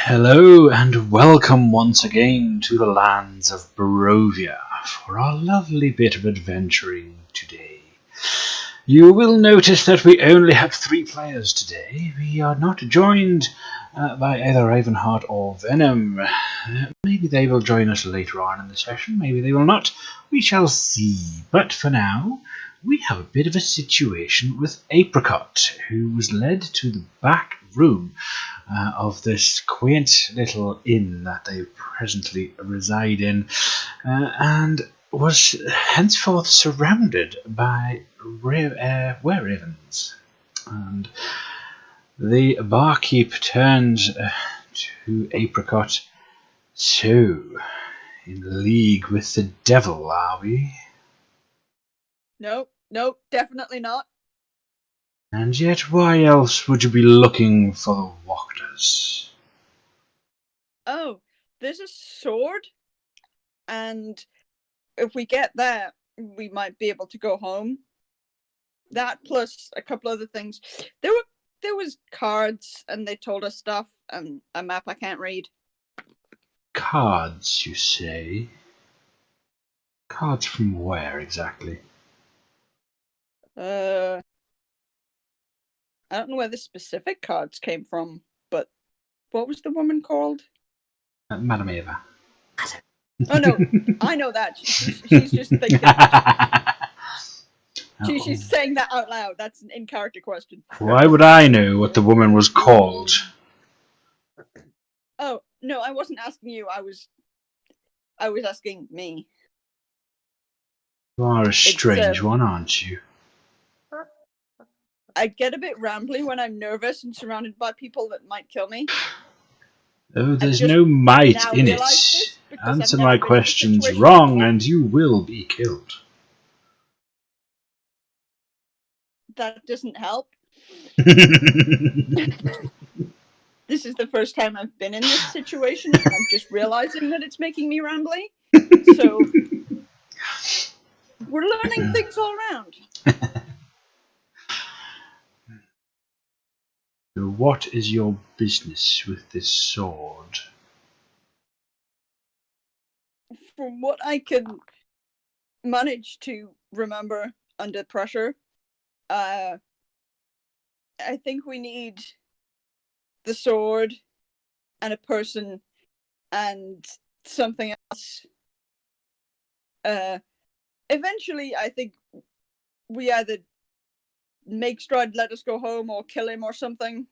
Hello and welcome once again to the lands of Barrovia for our lovely bit of adventuring today. You will notice that we only have 3 players today. We are not joined by either Ravenheart or Venom. Maybe they will join us later on in the session, maybe they will not. We shall see. But for now, we have a bit of a situation with Apricot, who was led to the back room of this quaint little inn that they presently reside in, and was henceforth surrounded by were-ravens. And the barkeep turns to Apricot. So, in league with the devil, are we? Nope, definitely not. And yet, why else would you be looking for the Wachters? Oh, there's a sword, and if we get that, we might be able to go home. That plus a couple other things. There was cards, and they told us stuff, and a map I can't read. Cards, you say? Cards from where exactly? I don't know where the specific cards came from, but what was the woman called? Madam Eva. Oh no, I know that. She's just thinking. She's saying that out loud. That's an in-character question. Why would I know what the woman was called? Oh no, I wasn't asking you. I was asking me. You are a strange one, aren't you? I get a bit rambly when I'm nervous and surrounded by people that might kill me. Oh, there's no might in it. Answer my questions wrong and you will be killed. That doesn't help. This is the first time I've been in this situation, and I'm just realizing that it's making me rambly. So we're learning things all around. So what is your business with this sword? From what I can manage to remember under pressure, I think we need the sword and a person and something else. Eventually, I think we either make Stride let us go home or kill him or something.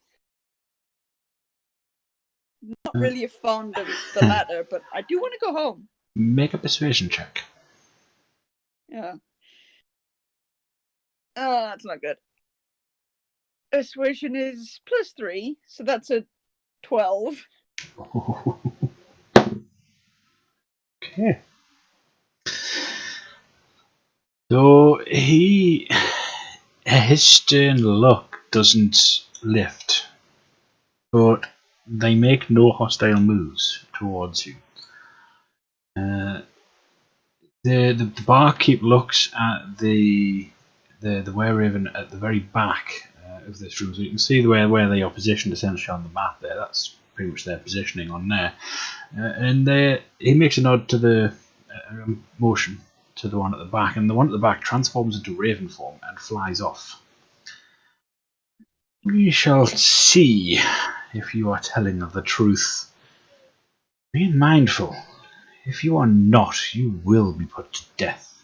Not really fond of the latter, but I do want to go home. Make a persuasion check. Yeah. Oh, that's not good. Persuasion is +3, so that's a 12. Okay. So his stern look doesn't lift, but they make no hostile moves towards you. The barkeep looks at the were-raven at the very back of this room, so you can see where they are positioned essentially on the map there. That's pretty much their positioning on there. And he makes a nod to the motion to the one at the back, and the one at the back transforms into raven form and flies off. We shall see if you are telling of the truth. Be mindful. If you are not, you will be put to death.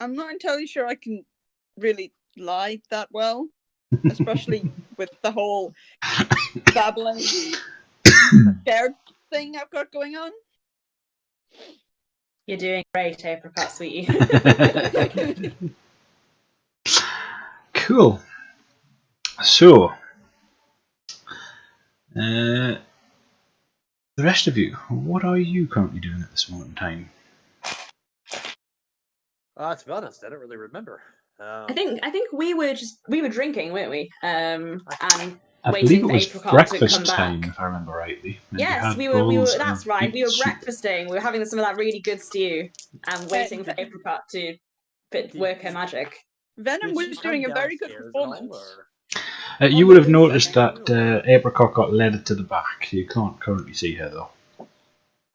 I'm not entirely sure I can really lie that well, especially with the whole babbling scared thing I've got going on. You're doing great, Apricot, sweetie. Cool. So, the rest of you, what are you currently doing at this moment in time? To be honest, I don't really remember. I think we were drinking, weren't we? And I waiting believe it for was Apricot breakfast to come time, back. if I remember rightly. Yes, we were. That's right. We were breakfasting. We were having some of that really good stew and waiting for Apricot to work her magic. Venom was doing a very good performance. You would have goodness, noticed okay. that Apricot got led to the back. You can't currently see her though.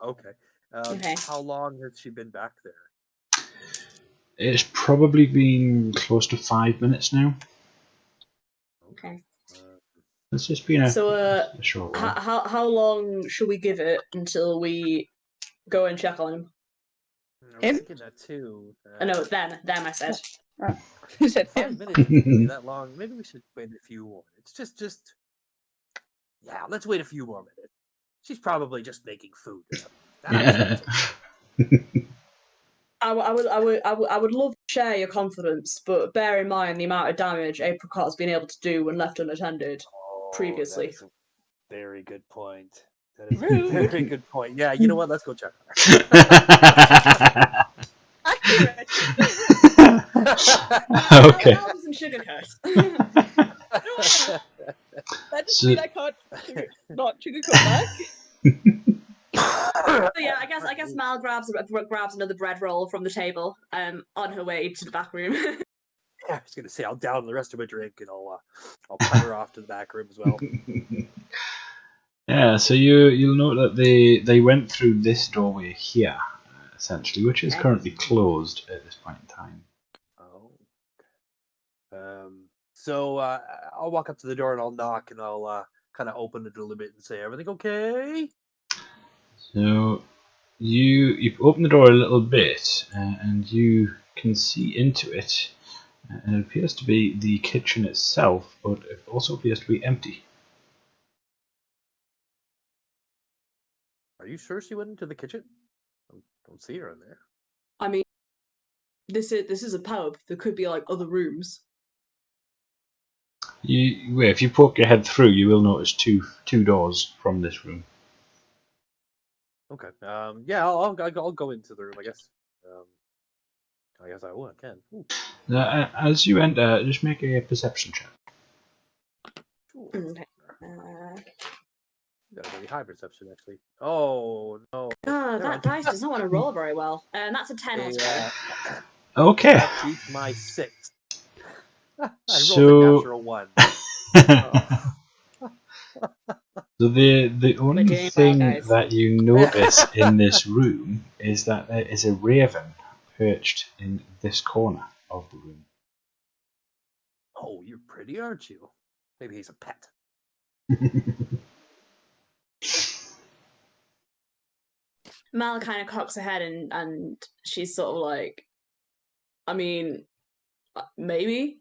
Okay. Okay. How long has she been back there? It's probably been close to 5 minutes now. Okay. It's just been a short while. How long should we give it until we go and check on him? I was Him? thinking that too. No, them I said. Who said 5 him? minutes isn't really that long. Maybe we should wait a few more minutes. Yeah, let's wait a few more minutes. She's probably just making food or something. That I would love to share your confidence, but bear in mind the amount of damage Apricot's been able to do when left unattended previously. That is a very good point. That is a Rude. very good point. Yeah, you know what? Let's go check on Accurate. Okay. That wasn't sugarcoat. That doesn't mean I can't not sugarcoat back. So yeah, I guess Mal grabs another bread roll from the table, on her way to the back room. Yeah, I was gonna say I'll down the rest of my drink and I'll put her off to the back room as well. Yeah, so you'll note that they went through this doorway here, essentially, which is Okay. currently closed at this point in time. Oh. So I'll walk up to the door and I'll knock and I'll kind of open it a little bit and say, "Everything okay?" So you open the door a little bit, and you can see into it, and it appears to be the kitchen itself, but it also appears to be empty. Are you sure she went into the kitchen? Don't see her in there. I mean, this is a pub. There could be like other rooms. If you poke your head through, you will notice two doors from this room. Okay. Yeah, I'll go into the room, I guess. I guess I will. I can. Ooh. As you enter, just make a perception check. Okay. Got a very high perception, actually. Oh no! That dice does not want to roll very well. And that's a 10 altogether. Okay. That beats my 6. I rolled a So- natural 1. Oh. So the only doing well, thing guys. that you notice in this room is that there is a raven perched in this corner of the room. Oh, you're pretty, aren't you? Maybe he's a pet. Mal kind of cocks her head and she's sort of like, I mean, maybe.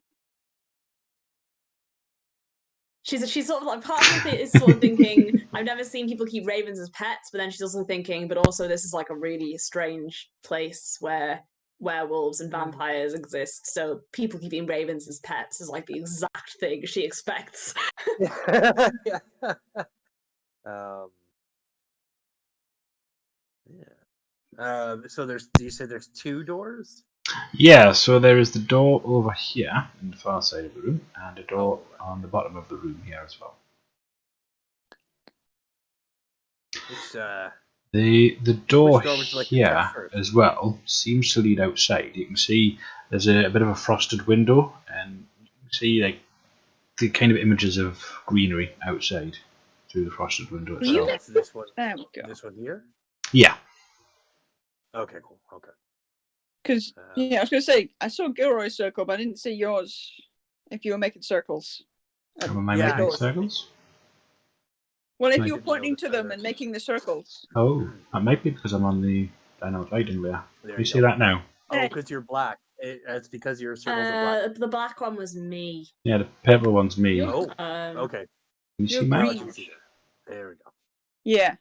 She's sort of like, part of me is sort of thinking, I've never seen people keep ravens as pets, but then she's also thinking, but also this is like a really strange place where werewolves and vampires exist, so people keeping ravens as pets is like the exact thing she expects. Yeah. So do you say there's 2 doors? Yeah, so there is the door over here in the far side of the room, and a door on the bottom of the room here as well. The door Which door would you like to here check first? as well seems to lead outside. You can see there's a bit of a frosted window, and you can see like the kind of images of greenery outside through the frosted window itself. That's this one. There we go. This one here? Yeah. Okay, cool. Okay. Because yeah, I was going to say I saw Gilroy's circle, but I didn't see yours. If you were making circles. Am I Yeah, making doors. circles? Well, if I you were didn't pointing notice to them either. and making the circles. Oh, that might be because I'm on the dynamic lighting layer. There Can you you see go. that now? Oh, because you're black. It's because your circles are black. The black one was me. Yeah, the purple one's me. Oh, Um, okay. Can you see You're Matt? Now I green. can see that. There we go. Yeah,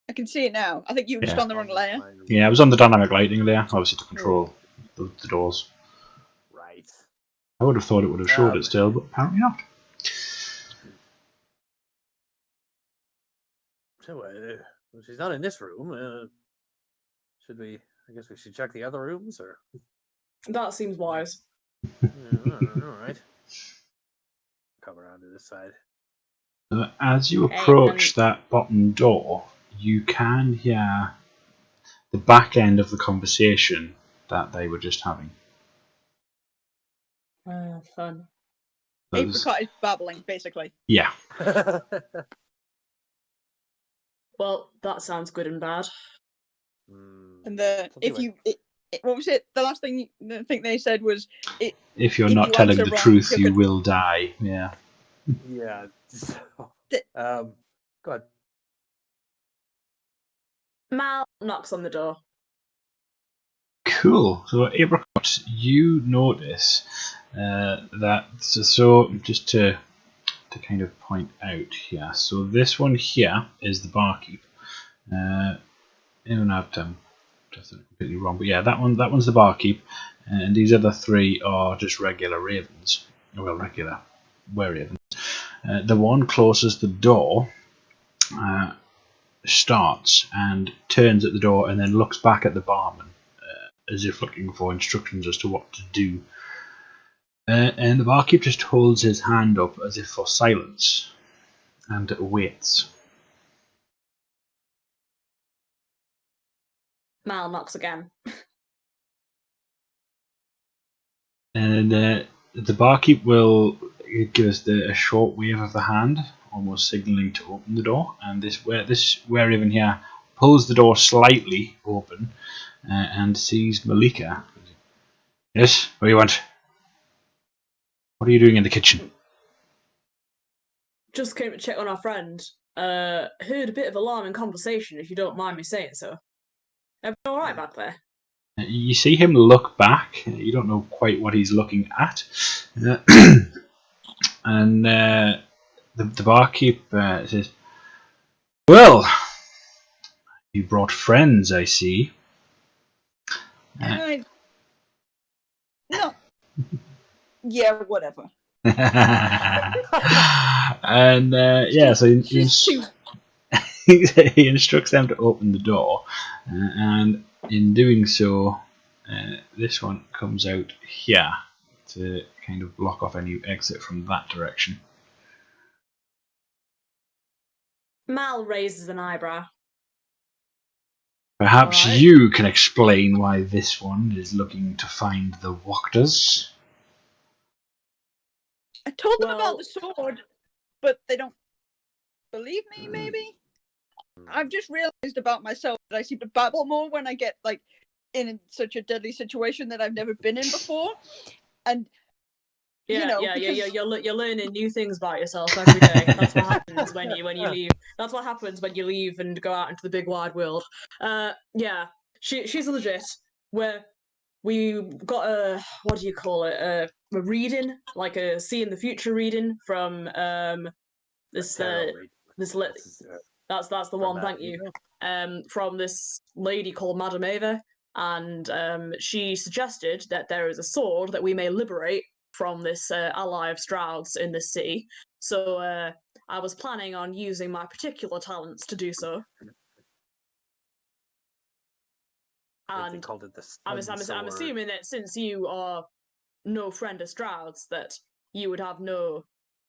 I can see it now. I think you were just Yeah. on the wrong layer. Yeah, I was on the dynamic lighting layer, obviously to control the doors. Right. I would have thought it would have showed it still, but apparently not. So, she's not in this room. Should we? I guess we should check the other rooms, or? that seems wise. All right. Come around to this side. As you Okay, approach that bottom door, you can hear the back end of the conversation that they were just having. Fun. Apricot is babbling, basically. Yeah. Well, that sounds good and bad. And what was it? The last thing I think they said was, If you're if not you telling answer the wrong, truth, you're you gonna- will die. Yeah. Yeah. So, go ahead. Mal knocks on the door. Cool. So, Apricot, you notice that. So, just to kind of point out here. So, this one here is the barkeep. Even I've just completely wrong, but yeah, that one's the barkeep, and these other three are just regular ravens. Well, regular were ravens. The one closest the door starts and turns at the door and then looks back at the barman as if looking for instructions as to what to do. And the barkeep just holds his hand up as if for silence and waits. Mal knocks again. And the barkeep will give us a short wave of the hand, almost signalling to open the door. And this were-raven here pulls the door slightly open and sees Malika. Yes, what do you want? What are you doing in the kitchen? Just came to check on our friend. Heard a bit of alarming conversation, if you don't mind me saying so. Everything all right back there? You see him look back. You don't know quite what he's looking at. And the barkeep says, "Well, you brought friends, I see." No. Yeah, whatever. And yeah, so She's too. he instructs them to open the door, and in doing so, this one comes out here to kind of block off any exit from that direction. Mal raises an eyebrow. Perhaps Alright. you can explain why this one is looking to find the Wachters. I told them Well- about the sword, but they don't believe me, maybe? I've just realised about myself that I seem to babble more when I get, like, in such a deadly situation that I've never been in before. And, Yeah, because... you're learning new things about yourself every day. That's what happens when you leave. That's what happens when you leave and go out into the big wide world. Yeah, she's legit. We got a, what do you call it? A reading, like a see in the future reading from this that's the one. Thank you. From this lady called Madame Ava, and she suggested that there is a sword that we may liberate from this ally of Stroud's in this city. So I was planning on using my particular talents to do so. And called it the I'm assuming that since you are no friend of Stroud's, that you would have no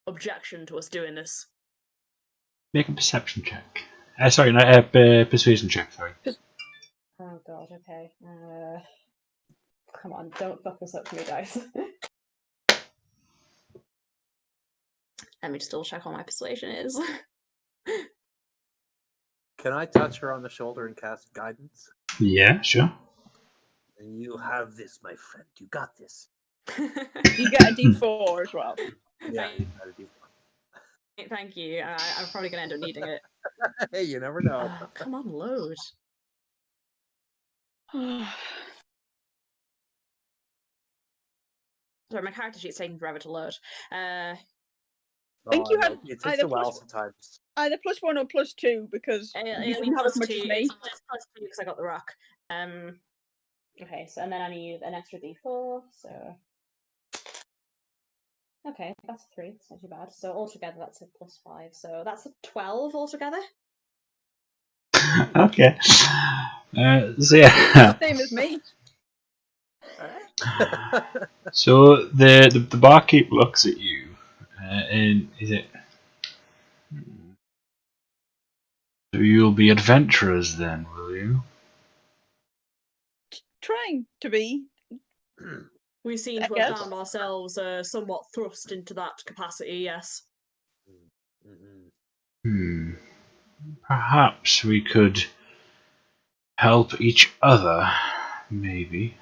objection to us doing this. Make a perception check. Sorry, no, persuasion check. Sorry. Oh god, okay. Come on, don't fuck this up for me, guys. Let me just double check what my persuasion is. Can I touch her on the shoulder and cast guidance? Yeah, sure. And you have this, my friend. You got this. You get a D4 as well. Yeah, you got a D4. Thank you. I'm probably going to end up needing it. Hey, you never know. Come on, load. Sorry, my character sheet's taking forever to load. I think you had it takes a while sometimes. either +1 or +2 because you didn't have as much as me. It's +2 because I got the rock. Okay, so and then I need an extra D4. So okay, that's 3. It's not too bad. So altogether, that's a +5. So that's a 12 altogether. Okay. So yeah. Same as me. So the barkeep looks at you, and is it? So you'll be adventurers then, will you? Trying to be. We seem I to have guess. found ourselves somewhat thrust into that capacity, yes. Mm-hmm. Perhaps we could help each other, maybe.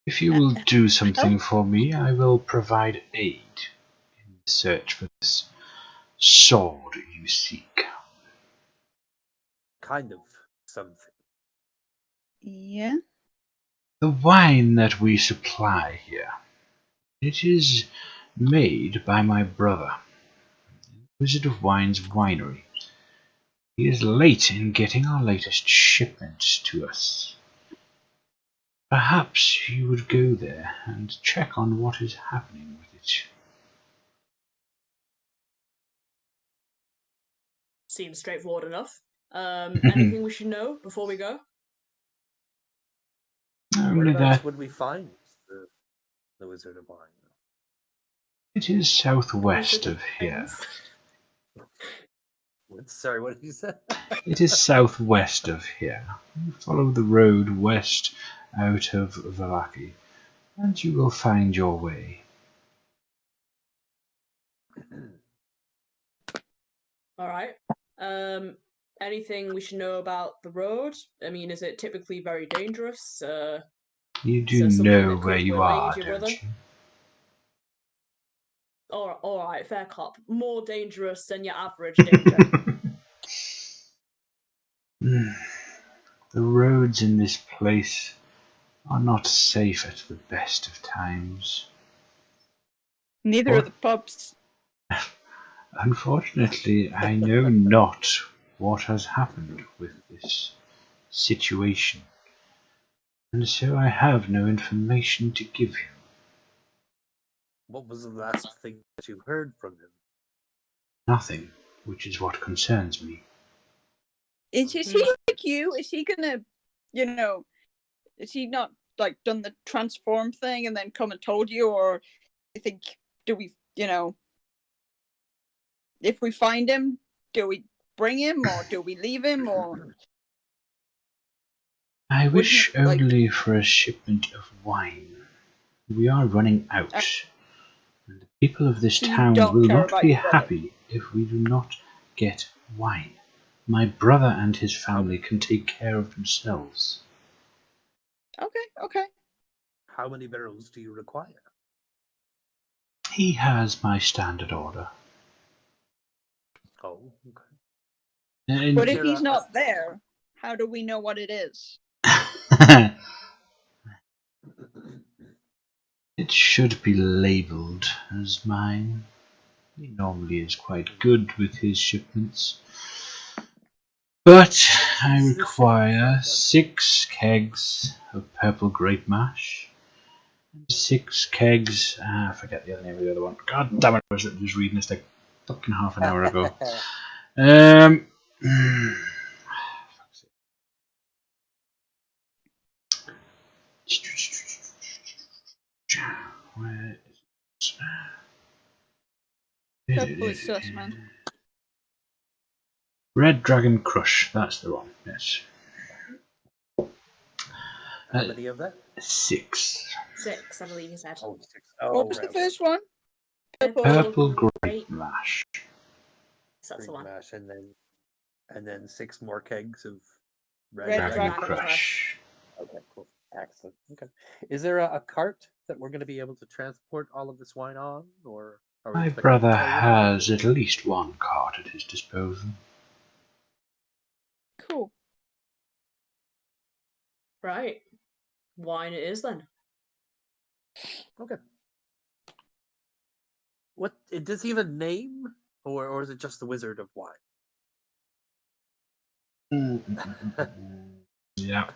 If you will do something for me, I will provide aid in the search for this sword you seek. Kind of something. Yeah. The wine that we supply here, it is made by my brother, Wizard of Wines Winery. He is late in getting our latest shipment to us. Perhaps you would go there and check on what is happening with it. Seems straightforward enough. Anything we should know before we go? Only Whereabouts that would we find the Wizard of Wine? it is southwest of here. Sorry, what did you say? It is southwest of here. You follow the road west out of Valaki, and you will find your way. All right. Anything we should know about the road? I mean, is it typically very dangerous? You Is do there something know that where could you will are, aid your don't brother? you? All right, fair cop. More dangerous than your average danger. The roads in this place are not safe at the best of times. Neither are the pubs. Unfortunately, I know not what has happened with this situation, and so I have no information to give you. What was the last thing that you heard from him? Nothing, which is what concerns me. Is he like you? Is he gonna, is he not like done the transform thing and then come and told you, or you think do we, if we find him, do we bring him or do we leave him or? I Would he, wish only for a shipment of wine. We are running out, and the people of this So you town don't will care not about be your brother? happy if we do not get wine. My brother and his family can take care of themselves. Okay. How many barrels do you require? He has my standard order. Oh, okay. But And if he's not there, how do we know what it is? it should be labelled as mine. He normally is quite good with his shipments. But I Is the ship require from 6 kegs of purple grape mash, 6 kegs. I forget the other name of the other one. God damn it! I was just reading this like fucking half an hour ago. Where is Purple is sus, man. Red Dragon Crush? That's the one. Yes. How many of that? 6. 6, I believe you said. Oh, 6. What Oh, was right, the okay. first one? Purple grape mash. That's the Green one. mash, and then 6 more kegs of Red Dragon Dragon Crush. Okay, cool. Excellent. Okay. Is there a cart that we're going to be able to transport all of this wine on, or are we My expecting brother to carry it all? has at least one cart at his disposal. Cool. Right. Wine it is then. Okay. What does he have a name, or is it just the Wizard of Wine? Yeah.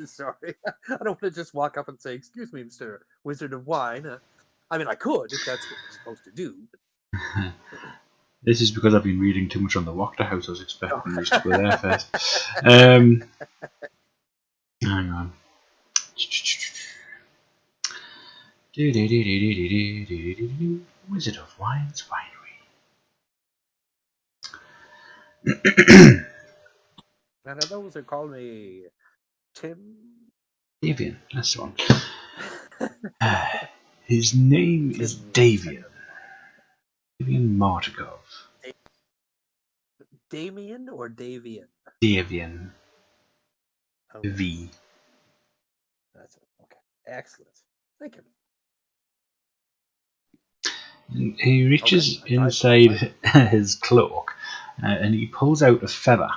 Sorry, I don't want to just walk up and say, "Excuse me, Mister Wizard of Wine." I mean, I could if that's what we're supposed to do. This is because I've been reading too much on the Wachter House. I was expecting these to go there first. Hang on. Wizard of Wines Winery. And those are called me Tim. Davian, that's the one. His name is Davian. Davian Martikov. Damien or Davian? Davian. Okay. V. That's it. Okay. Excellent. Thank you. He reaches Okay, I inside his cloak and he pulls out a feather.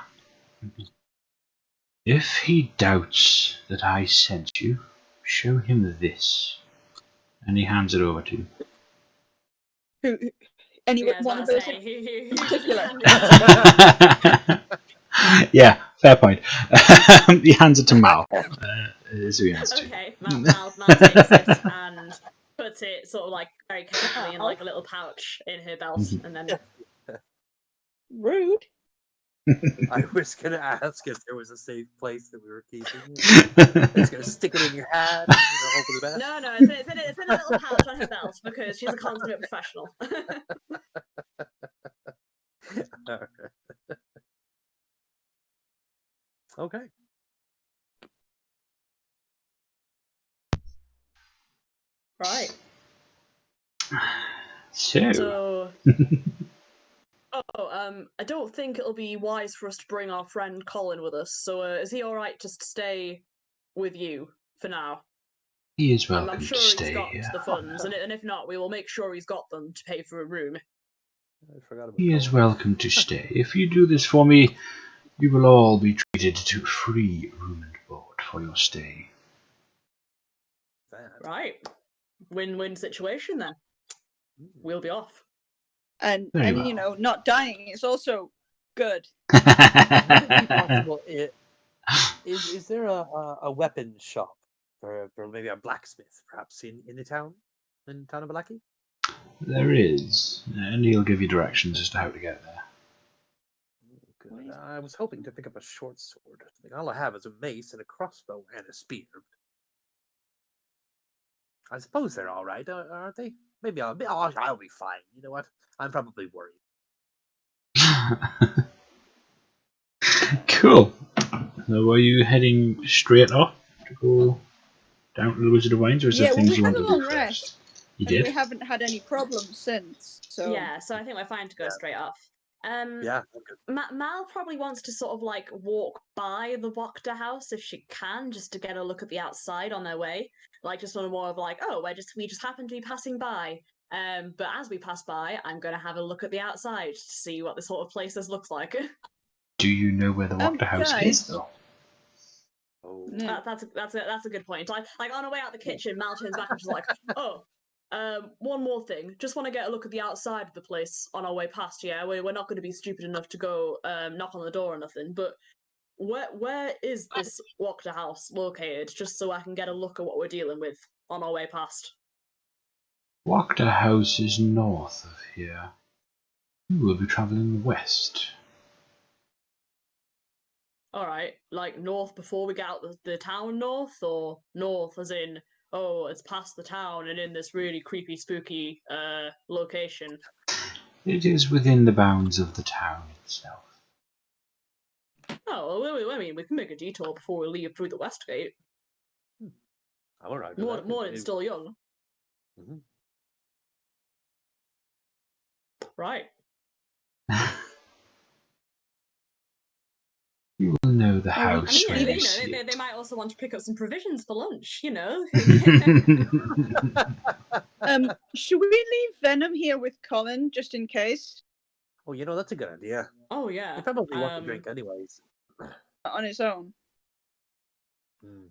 If he doubts that I sent you, show him this. And he hands it over to you. Who? Anyone? Yeah, One of as I those say, in who particular? Yeah, fair point. He hands it to Mal. Is who he hands it to. Okay, Mal takes it and puts it sort of like very carefully in like a little pouch in her belt, Mhm. and then Rude. I was gonna ask if there was a safe place that we were keeping it. Just gonna stick it in your hat, hope for the best. no, it's in a little pouch on her belt because she's a consummate professional. Okay. Right. So, I don't think it'll be wise for us to bring our friend Colin with us. So, is he all right just to stay with you for now? he is I'm welcome sure to he's stay got here. the funds, and if not, we will make sure he's got them to pay for a room. I forgot about He is Colin. welcome to stay. If you do this for me, you will all be treated to free room and board for your stay. That. Right. Win-win situation then. We'll be off. And Very and well. you know, not dying is also good. Would it be possible? Is there a weapons shop for maybe a blacksmith, perhaps in the town of Balaki? There is, and he'll give you directions as to how to get there. Good. I was hoping to pick up a short sword. All I have is a mace and a crossbow and a spear. I suppose they're all right, aren't they? Maybe I'll be fine. You know what? I'm probably worried. Cool. So are you heading straight off to go down to the Wizard of Wines, or is there Yeah, well, things we you had want a to do long first? rest, You and we did? haven't had any problems since. So Yeah, so I think we're fine to go straight off. Yeah. Okay. Mal probably wants to sort of like walk by the Wachter house if she can, just to get a look at the outside on their way. Like just on a more of like, oh, we just happen to be passing by. But as we pass by, I'm going to have a look at the outside to see what this sort of place looks like. Do you know where the Wachter House is, guys. though? Oh. no. That's a good point. Like on our way out the kitchen, Mal turns back and she's like, oh. One more thing. Just want to get a look at the outside of the place on our way past. Yeah, we're not going to be stupid enough to go knock on the door or nothing. But where is this Wachter house located? Just so I can get a look at what we're dealing with on our way past. Wachter House is north of here. You will be travelling west. All right, like north before we get out the town north, or north as in oh it's past the town and in this really creepy spooky location. It is within the bounds of the town itself. Oh, well, I mean, we can make a detour before we leave through the west gate. All right. Morning's still young. Mm-hmm. Right. You will know the Oh, we- house I when mean, you you see know, it. they might also want to pick up some provisions for lunch, you know. Should we leave Venom here with Colin just in case Oh, that's a good idea. Oh yeah. He probably wants a drink anyways. on his own? Hmm.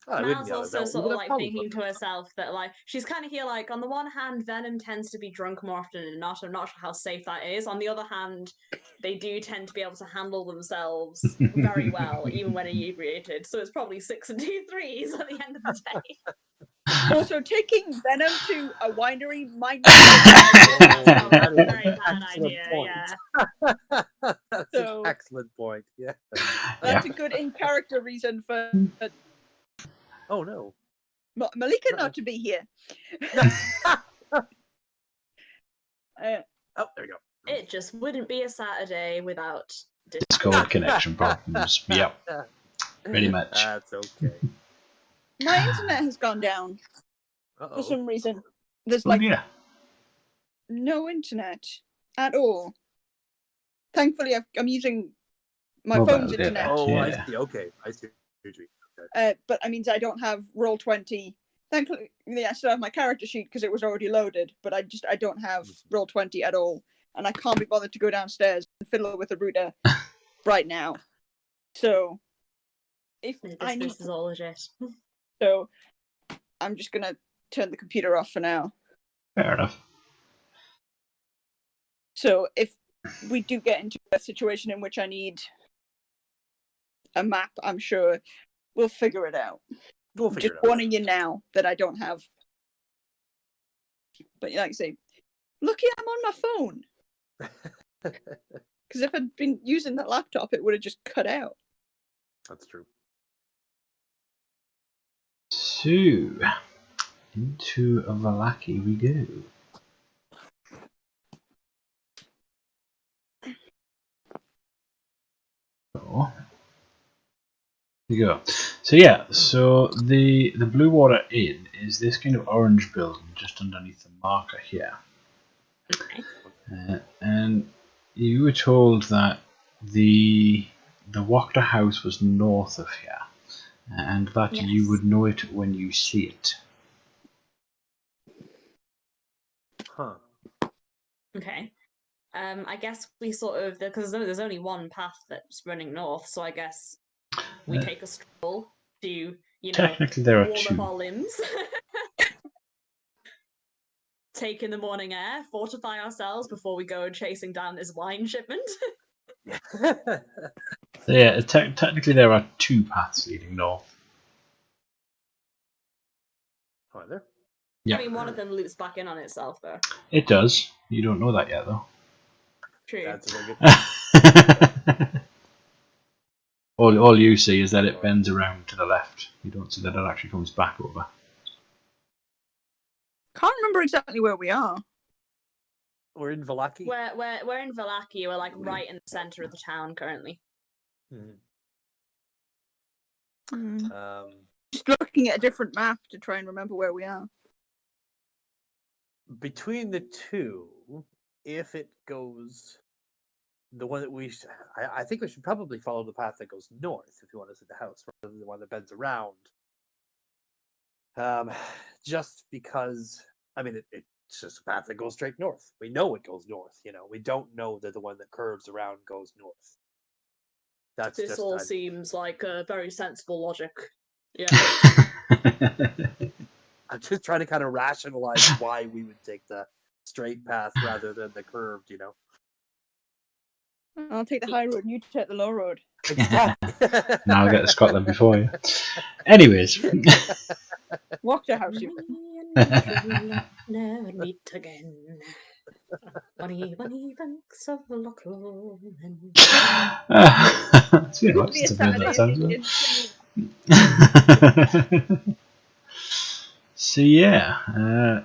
Oh, I wouldn't Mal's be able to also know. sort We of would have like probably thinking to herself that like she's kind of here like on the one hand Venom tends to be drunk more often than not. I'm not sure how safe that is. On the other hand, they do tend to be able to handle themselves very well even when inebriated. So it's probably 6 and 2 threes at the end of the day. Also, taking Venom to a winery might Oh, that's a very an bad excellent idea. point. Yeah. That's So- an excellent point. Yeah. That's a good in-character reason for Oh no. Malika not to be here. Oh, there you go. It just wouldn't be a Saturday without Discord connection problems. Yep. Pretty much. That's okay. My internet has gone down for Uh-oh. some reason. There's Oh like dear. no internet at all. Thankfully, I'm using my Mobile phone's data. internet. Oh, I Yeah. see. Okay, I see. what you're doing. Okay. But that means I don't have Roll20. Thankfully, I still have my character sheet because it was already loaded. But I don't have Roll20 at all, and I can't be bothered to go downstairs and fiddle with the router right now. So, if I need, This is all legit. so I'm just gonna turn the computer off for now. Fair enough. So if we do get into a situation in which I need a map, I'm sure we'll figure it out. We'll figure Just it out. warning you now that I don't have. But like I say, lucky I'm on my phone. Because if I'd been using that laptop, it would have just cut out. That's true. So, into Valaki we go. So, here you go. So yeah, so the Blue Water Inn is this kind of orange building just underneath the marker here. And you were told that the Wachter House was north of here, and that you Yes. would know it when you see it. Huh. Okay. I guess we sort of, because there's only one path that's running north, so I guess we take a stroll to, you know, Technically, there are warm up two. our limbs. Take in the morning air, fortify ourselves before we go chasing down this wine shipment. So yeah, technically there are two paths leading north. Are there? Yeah, I mean, one of them loops back in on itself, though. it does. You don't know that yet, though. True. That's a very good. all you see is that it bends around to the left. You don't see that it actually comes back over. Can't remember exactly where we are. We're in Valaki. We're in Valaki. We're like right in the center of the town currently. Just looking at a different map to try and remember where we are. Between the two, if it goes, the one that I think we should probably follow the path that goes north if you want to see the house, rather than the one that bends around. Just because, I mean, it's just a path that goes straight north. We know it goes north. You know, we don't know that the one that curves around goes north. That's This just all seems like a very sensible logic. Yeah. I'm just trying to kind of rationalize why we would take the straight path rather than the curved, you know. I'll take the high road and you take the low road. Exactly. Now I'll get to Scotland before you. Anyways. Walk to house you. Never meet again. Bunny banks of the Loch Lomond. It's been a while Could be a since I've heard that Saturday song. So yeah,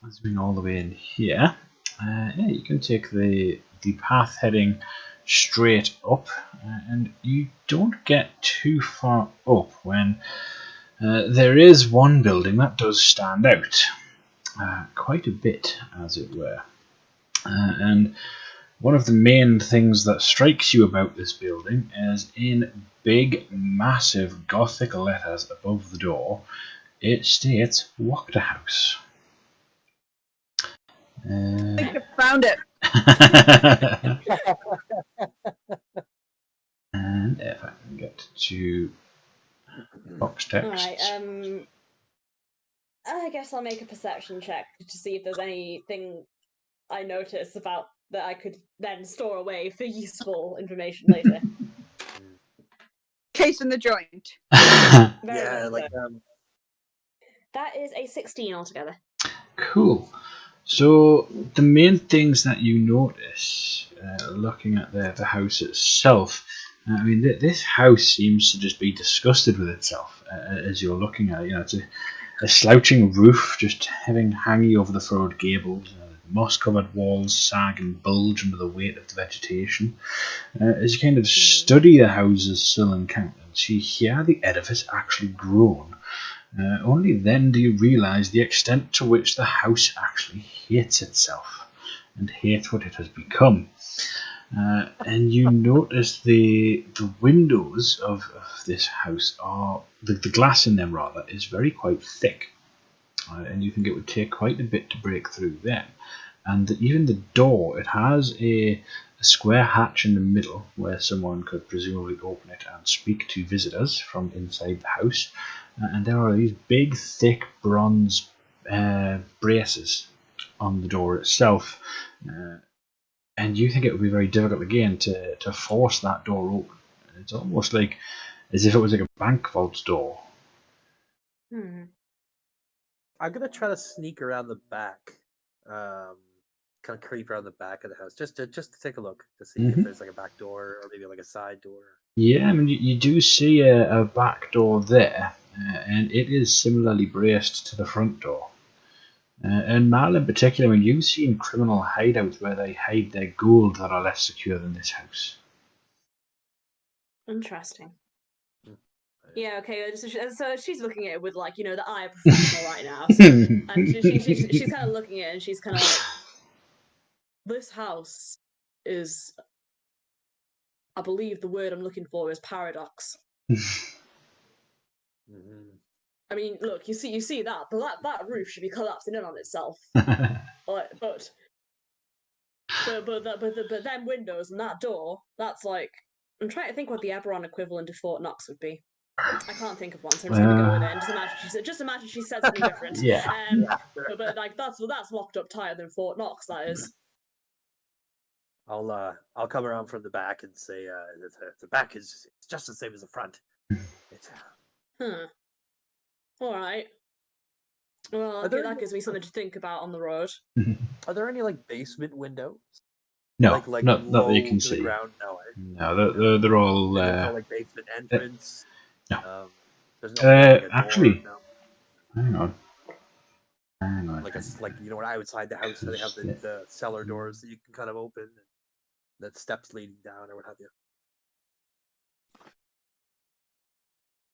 let's bring all the way in here. Yeah, you can take the path heading straight up, and you don't get too far up when there is one building that does stand out, quite a bit, as it were. And one of the main things that strikes you about this building is in big, massive Gothic letters above the door, it states Wachter House. I think I found it. And if I can get to box text. Alright, I guess I'll make a perception check to see if there's anything I notice about that I could then store away for useful information later. Case in the joint. Very Yeah, much like so. That is a 16 altogether. Cool. So the main things that you notice, looking at the house itself, I mean, this house seems to just be disgusted with itself as you're looking at it. You know, it's a slouching roof just hanging over the forward gables. moss-covered walls sag and bulge under the weight of the vegetation. As you kind of study the house's sullen countenance, you hear the edifice actually groan. Only then do you realise the extent to which the house actually hates itself and hates what it has become. And you notice the windows of this house are the glass in them rather is very quite thick, and you think it would take quite a bit to break through them. And even the door, it has a square hatch in the middle where someone could presumably open it and speak to visitors from inside the house. And there are these big, thick bronze braces on the door itself. And you think it would be very difficult again to force that door open. It's almost like as if it was like a bank vault door. Hmm. I'm gonna try to sneak around the back, kind of creep around the back of the house, just to take a look to see if there's like a back door or maybe like a side door. Yeah, I mean you do see a back door there, and it is similarly braced to the front door. And Mal in particular, I mean, you've seen criminal hideouts where they hide their gold that are less secure than this house. Interesting. Hmm. Yeah, okay. So she's looking at it with like, the eye of a professional right now. So, and she's kind of looking at it and she's kind of like, this house is, I believe the word I'm looking for is paradox. Mm-hmm. I mean, look, you see that roof should be collapsing in on itself. But them windows and that door, that's like, I'm trying to think what the Eberron equivalent of Fort Knox would be. I can't think of one, so I'm just gonna go with it and just imagine she said something different. Yeah. But like that's locked up tighter than Fort Knox. That is. I'll come around from the back and say the back is just the same as the front. It's, All right. Well, okay, that gives me something to think about on the road. Are there any like basement windows? No, like not low that you can to the see. ground? No, they're all. There's no like basement entrance. No. There's no like a door. Actually, No. hang on. Like outside the house, they have the cellar doors that you can kind of open, that steps leading down or what have you.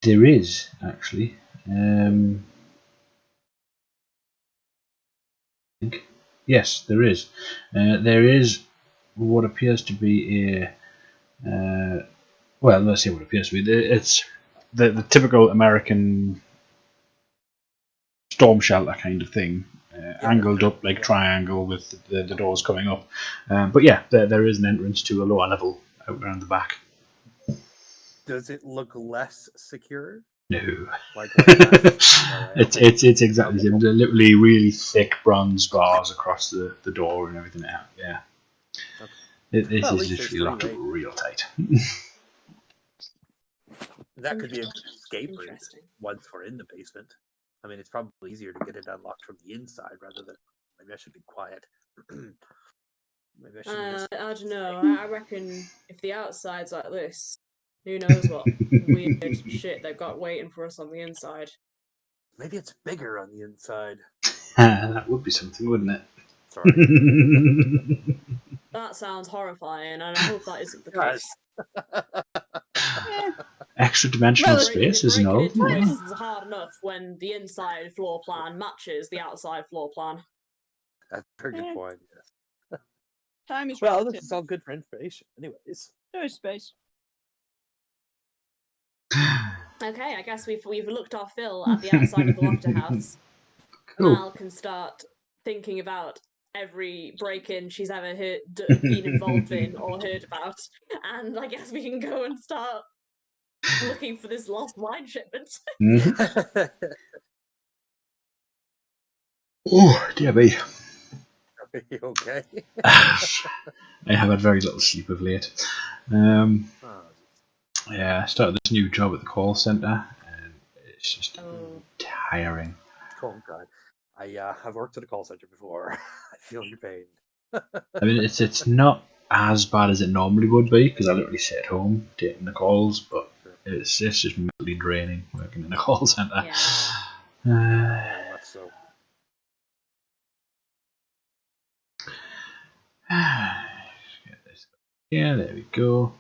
There is actually. I think. Yes, there is. There is what appears to be a. Well, let's see what appears to be. It's the typical American storm shelter kind of thing, angled up like triangle with the doors coming up. But yeah, there is an entrance to a lower level out around the back. Does it look less secure? No. Like less? It's exactly the same. They're literally really thick bronze bars across the door and everything out. Yeah. Okay. This is literally locked up real tight. That could be a good escape route Interesting. once we're in the basement. I mean, it's probably easier to get it unlocked from the inside rather than. Maybe I should be quiet. Maybe I shouldn't. I don't know. I reckon if the outside's like this, who knows what weird shit they've got waiting for us on the inside. Maybe it's bigger on the inside. That would be something, wouldn't it? Sorry. That sounds horrifying, and I hope that isn't the case. Extra dimensional spaces and all. Breaking into places is hard enough when the inside floor plan matches the outside floor plan. That's a very good point. Yes. Time is Well, relative. this is all good for information. Anyways. No space. Okay, I guess we've looked our fill at the outside of the Lofter House. Cool. Mal can start thinking about every break-in she's ever been involved in or heard about, and I guess we can go and start looking for this lost wine shipment. Oh, dear me. Are you okay? I have had very little sleep of late. Yeah, I started this new job at the call centre, and it's just tiring. Oh God, I've worked at a call centre before. I feel your pain. I mean, it's not as bad as it normally would be because I literally sit at home taking the calls, but it's just mentally draining working in a call centre. Yeah. Very much so. Get this. Yeah, there we go.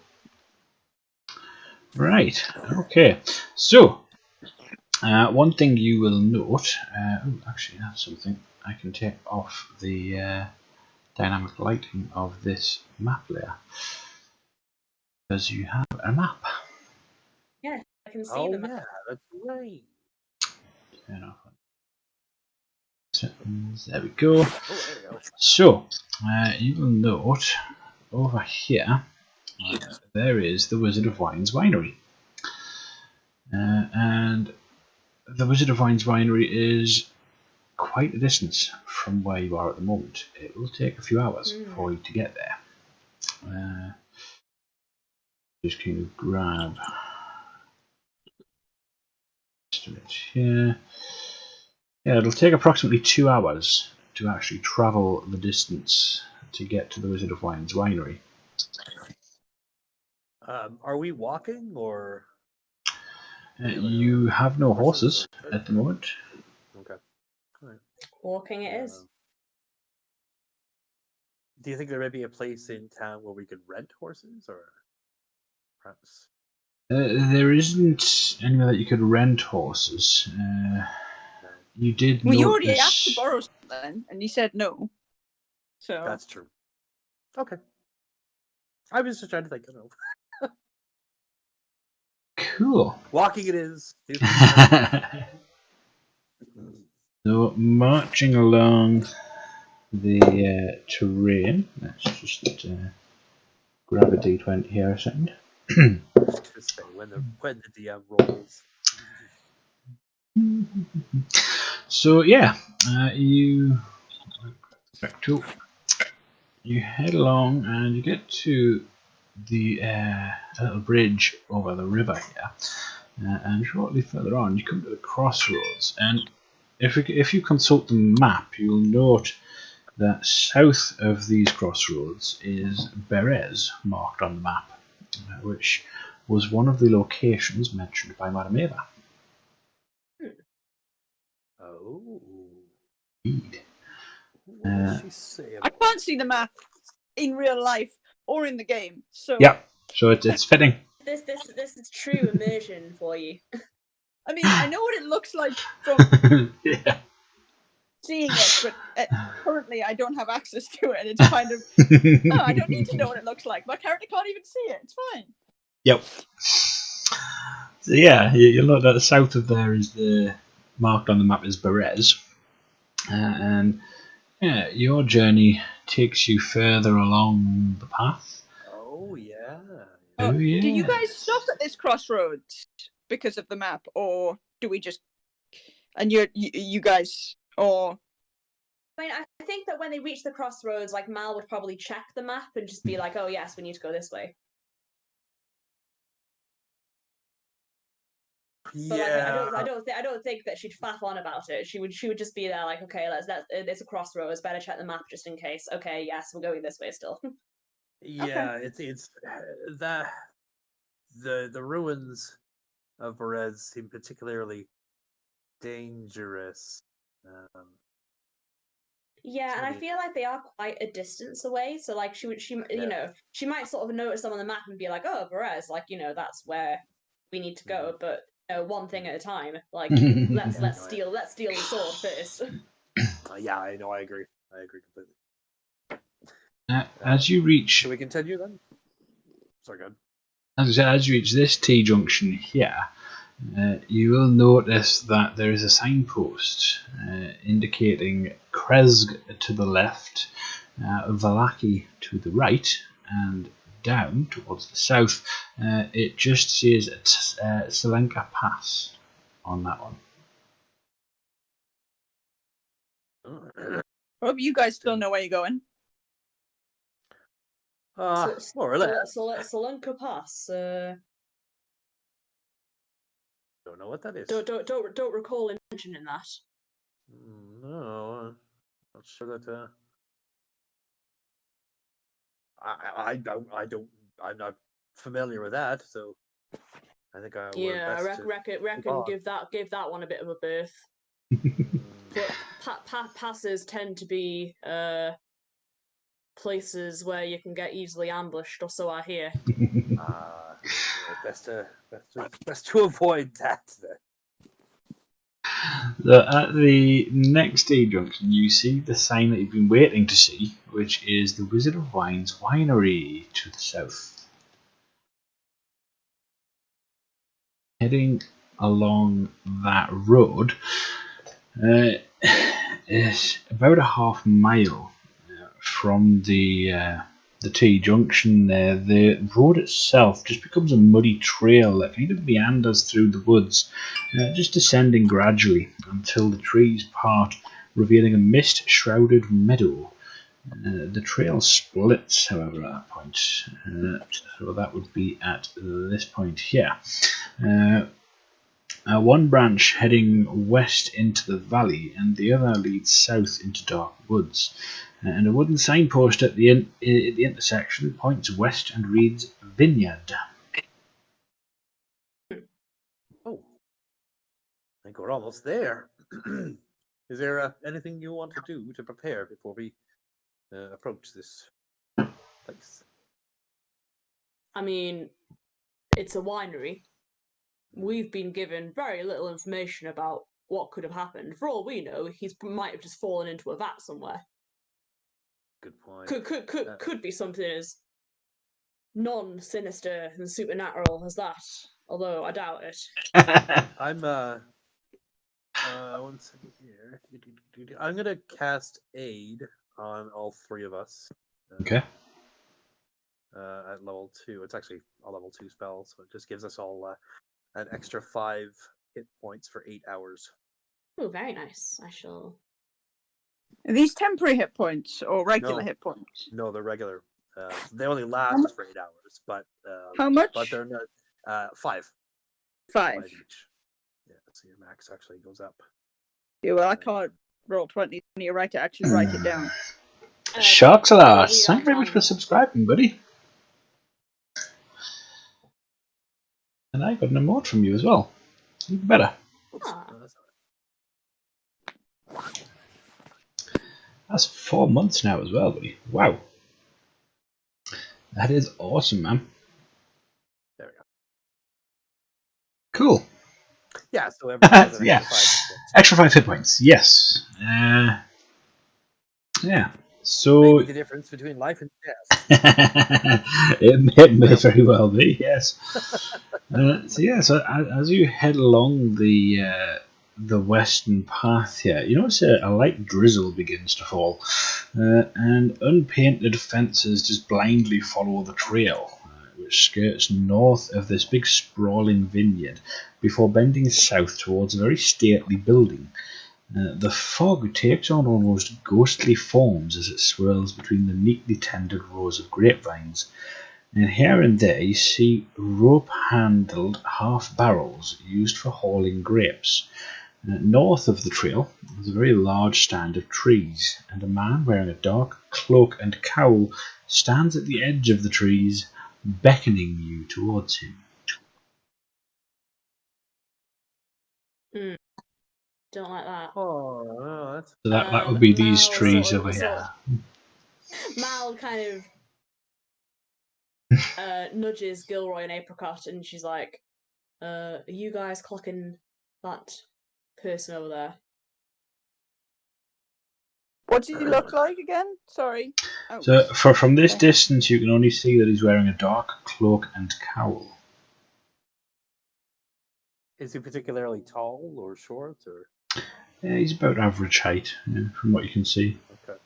Right, okay. So, one thing you will note, actually that's something I can take off the dynamic lighting of this map layer, because you have a map. Yeah, I can see Oh them. yeah, that's right. Turn off settings, there we go. Oh, there we go. So, you will note over here, there is the Wizard of Wines Winery. And the Wizard of Wines Winery is quite a distance from where you are at the moment. It will take a few hours for you to get there. Just kind of grab estimate here. Yeah, it'll take approximately 2 hours to actually travel the distance to get to the Wizard of Wines Winery. Are we walking or? You have no horses at the moment. Okay. All right. Walking it is. Do you think there may be a place in town where we could rent horses, or perhaps? There isn't anywhere that you could rent horses. No. You did Well, you already asked to notice. borrow something, and you said no. So That's true. Okay. I was just trying to think. I don't know. Cool. Walking it is. So, marching along the terrain. Let's just grab a d20 here a second. Just say when the DM rolls. So yeah, you head along and you get to the little bridge over the river here, and shortly further on you come to the crossroads. And if you consult the map, you'll note that south of these crossroads is Berez marked on the map, which was one of the locations mentioned by Madame Eva. Oh. Indeed. What does she say? I can't see the map in real life or in the game. So Yeah, so it's fitting. This is true immersion for you. I mean, I know what it looks like from Yeah. seeing it, but currently I don't have access to it. It's kind of I don't need to know what it looks like. My character can't even see it. It's fine. Yep. So yeah, you'll note that the south of there is marked on the map as Berez, and yeah, your journey takes you further along the path. Oh yeah. Oh yeah. Do you guys stop at this crossroads because of the map, or do we just and you guys or? I mean, I think that when they reach the crossroads, like Mal would probably check the map and just be like, "Oh yes, we need to go this way." But Yeah. like, I don't think that she'd faff on about it. She would just be there like, "Okay, it's a crossroads. Better check the map just in case." Okay, yes, we're going this way still. Yeah, it's that the ruins of Berez seem particularly dangerous. Yeah, and I feel like they are quite a distance away. So like you know, she might sort of notice them on the map and be like, "Oh, Perez, like that's where we need to go." But one thing at a time. Like let's steal the sword first. Yeah, I know. I agree completely. As you reach, Should we continue then? Sorry, good. as you reach this T junction here, you will notice that there is a signpost indicating Kresg to the left, Valaki to the right, and down towards the south. It just says Selenka Pass on that one. Hope you guys still know where you're going. More or less. Solonka Pass. Don't know what that is. Don't recall mentioning that. No, not sure that. I don't. I'm not familiar with that, so I think I would. Yeah, I reckon give that one a bit of a berth. But passes tend to be places where you can get easily ambushed, or so I hear. Best to avoid that. Then. At the next T junction, you see the sign that you've been waiting to see, which is the Wizard of Wines Winery to the south. Heading along that road is about a half mile from the T junction there. The road itself just becomes a muddy trail that kind of meanders through the woods, just descending gradually until the trees part, revealing a mist-shrouded meadow. The trail splits, however, at that point. So that would be at this point here. One branch heading west into the valley, and the other leads south into dark woods. And a wooden signpost at the intersection points west and reads Vineyard. Oh, I think we're almost there. Is there anything you want to do to prepare before we approach this place? I mean, it's a winery. We've been given very little information about what could have happened. For all we know, he might have just fallen into a vat somewhere. Good point. Could be something as non-sinister and supernatural as that. Although I doubt it. I'm 1 second here. I'm gonna cast aid on all three of us. Okay. At level 2. It's actually a level 2 spell, so it just gives us all an extra 5 hit points for 8 hours. Oh, very nice. I shall. Are these temporary hit points or regular No. hit points? No, they're regular. They only last for 8 hours, but How much? But they're not 5. 5. 5 each. Yeah, so your max actually goes up. Yeah, well, I can't roll 20. You're right to actually write it down. Sharks Alas, thank you very much for subscribing, buddy. And I got an emote from you as well. Even better. That's 4 months now as well, buddy. Wow. That is awesome, man. There we go. Cool. Yeah, so everyone has an Yeah. extra 5 hit points. Extra 5 hit points, yes. Yeah. So maybe the difference between life and death. it may very well be, yes. So as you head along the western path here, you notice a light drizzle begins to fall, and unpainted fences just blindly follow the trail, which skirts north of this big sprawling vineyard before bending south towards a very stately building. The fog takes on almost ghostly forms as it swirls between the neatly tended rows of grapevines, and here and there you see rope-handled half-barrels used for hauling grapes. North of the trail is a very large stand of trees, and a man wearing a dark cloak and cowl stands at the edge of the trees, beckoning you towards him. Don't like that. Oh, no, that's... So that would be these Mal trees over here. Mal kind of nudges Gilroy and Apricot, and she's like, are you guys clocking that person over there? What does he look like again? Sorry. Oh. So from this distance you can only see that he's wearing a dark cloak and cowl. Is he particularly tall or short, or? Yeah, he's about average height, from what you can see. Okay.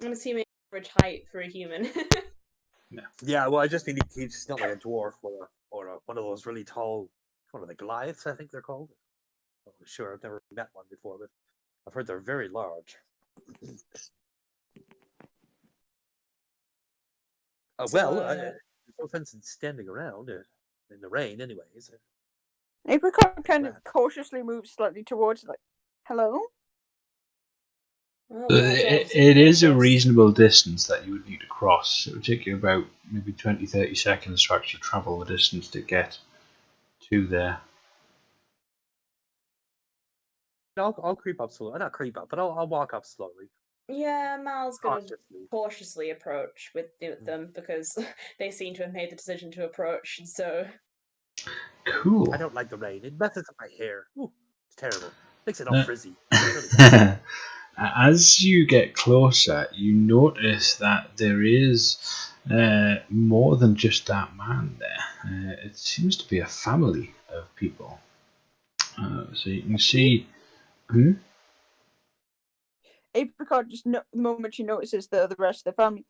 I'm assuming average height for a human. Yeah, well, I just think he's not like a dwarf or one of those really tall, what are they, Goliaths, I think they're called. I'm not sure, I've never met one before, but I've heard they're very large. There's no sense in standing around in the rain, anyways. Apricot kind of cautiously moves slightly towards, like, hello? Well, It is a reasonable distance that you would need to cross. It would take you about maybe 20-30 seconds to actually travel the distance to get to there. I'll creep up slowly. Not creep up, but I'll walk up slowly. Yeah, Mal's gonna Cautiously. approach with them because they seem to have made the decision to approach. So Cool. I don't like the rain. It messes up my hair. Ooh, it's terrible. Makes it all Uh, frizzy. Really bad. As you get closer, you notice that there is more than just that man there. It seems to be a family of people. So you can see. Apricot just the moment she notices the rest of the family.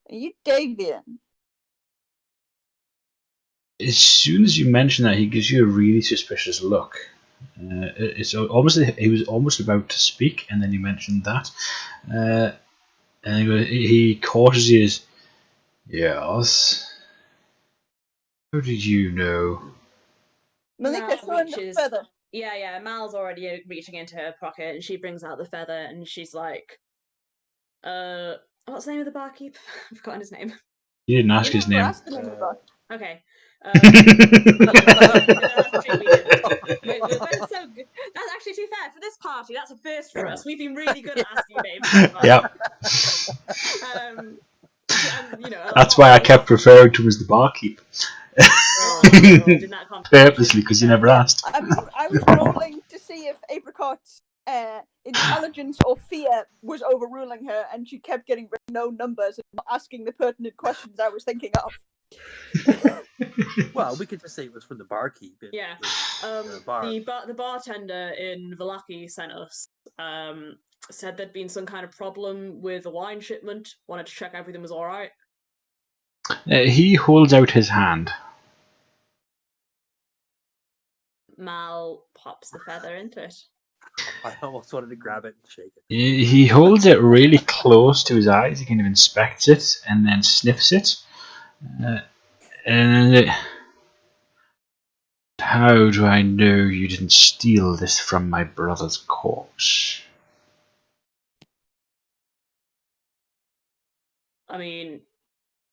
Are you Davian? As soon as you mention that, he gives you a really suspicious look. It's almost he was almost about to speak, and then you mentioned that, and he cautions you. Yes. How did you know? Malika, Mal show him the reaches. feather. Yeah. Mal's already reaching into her pocket, and she brings out the feather, and she's like, what's the name of the barkeep? I've forgotten his name. You didn't ask You his never name. asked the name of the bar. Okay. That's true, we didn't. We're both so good. That's actually too fair. For this party, that's a first for us. We've been really good at asking names. Yep. That's why I kept referring to him as the barkeep. Purposely, because you never asked. I was rolling to see if Apricot's intelligence or fear was overruling her, and she kept getting no numbers and not asking the pertinent questions I was thinking of. Well, we could just say it was from the barkeep. Yeah. Bar. The bartender in Vallaki sent us. Said there'd been some kind of problem with the wine shipment. Wanted to check everything was all right. He holds out his hand. Mal pops the feather into it. I almost wanted to grab it and shake it. He holds it really close to his eyes. He kind of inspects it and then sniffs it. How do I know you didn't steal this from my brother's corpse? I mean,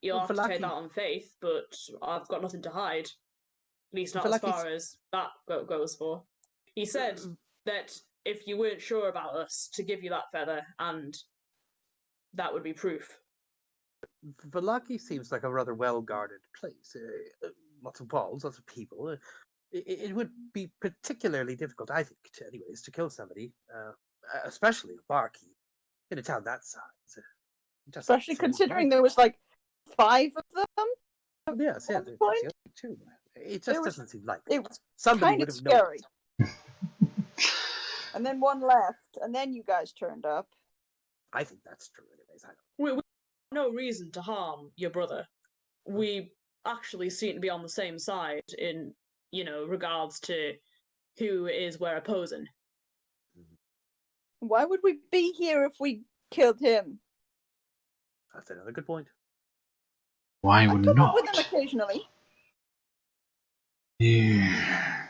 you'll have to take that on faith, but I've got nothing to hide. At least not as far as that goes for. He said that if you weren't sure about us, to give you that feather, and that would be proof. Vallaki seems like a rather well-guarded place. Lots of walls, lots of people. It would be particularly difficult, I think, to kill somebody, especially a barkeep, in a town that size. Especially considering there was like 5 of them. Yes, that's the other too. It just doesn't seem like it was somebody kind would of have scary. noticed. And then one left, and then you guys turned up. I think that's true, anyways. We have no reason to harm your brother. We actually seem to be on the same side in, regards to who it is we're opposing. Why would we be here if we killed him? That's another good point. Why would not? I come up with him occasionally. Yeah.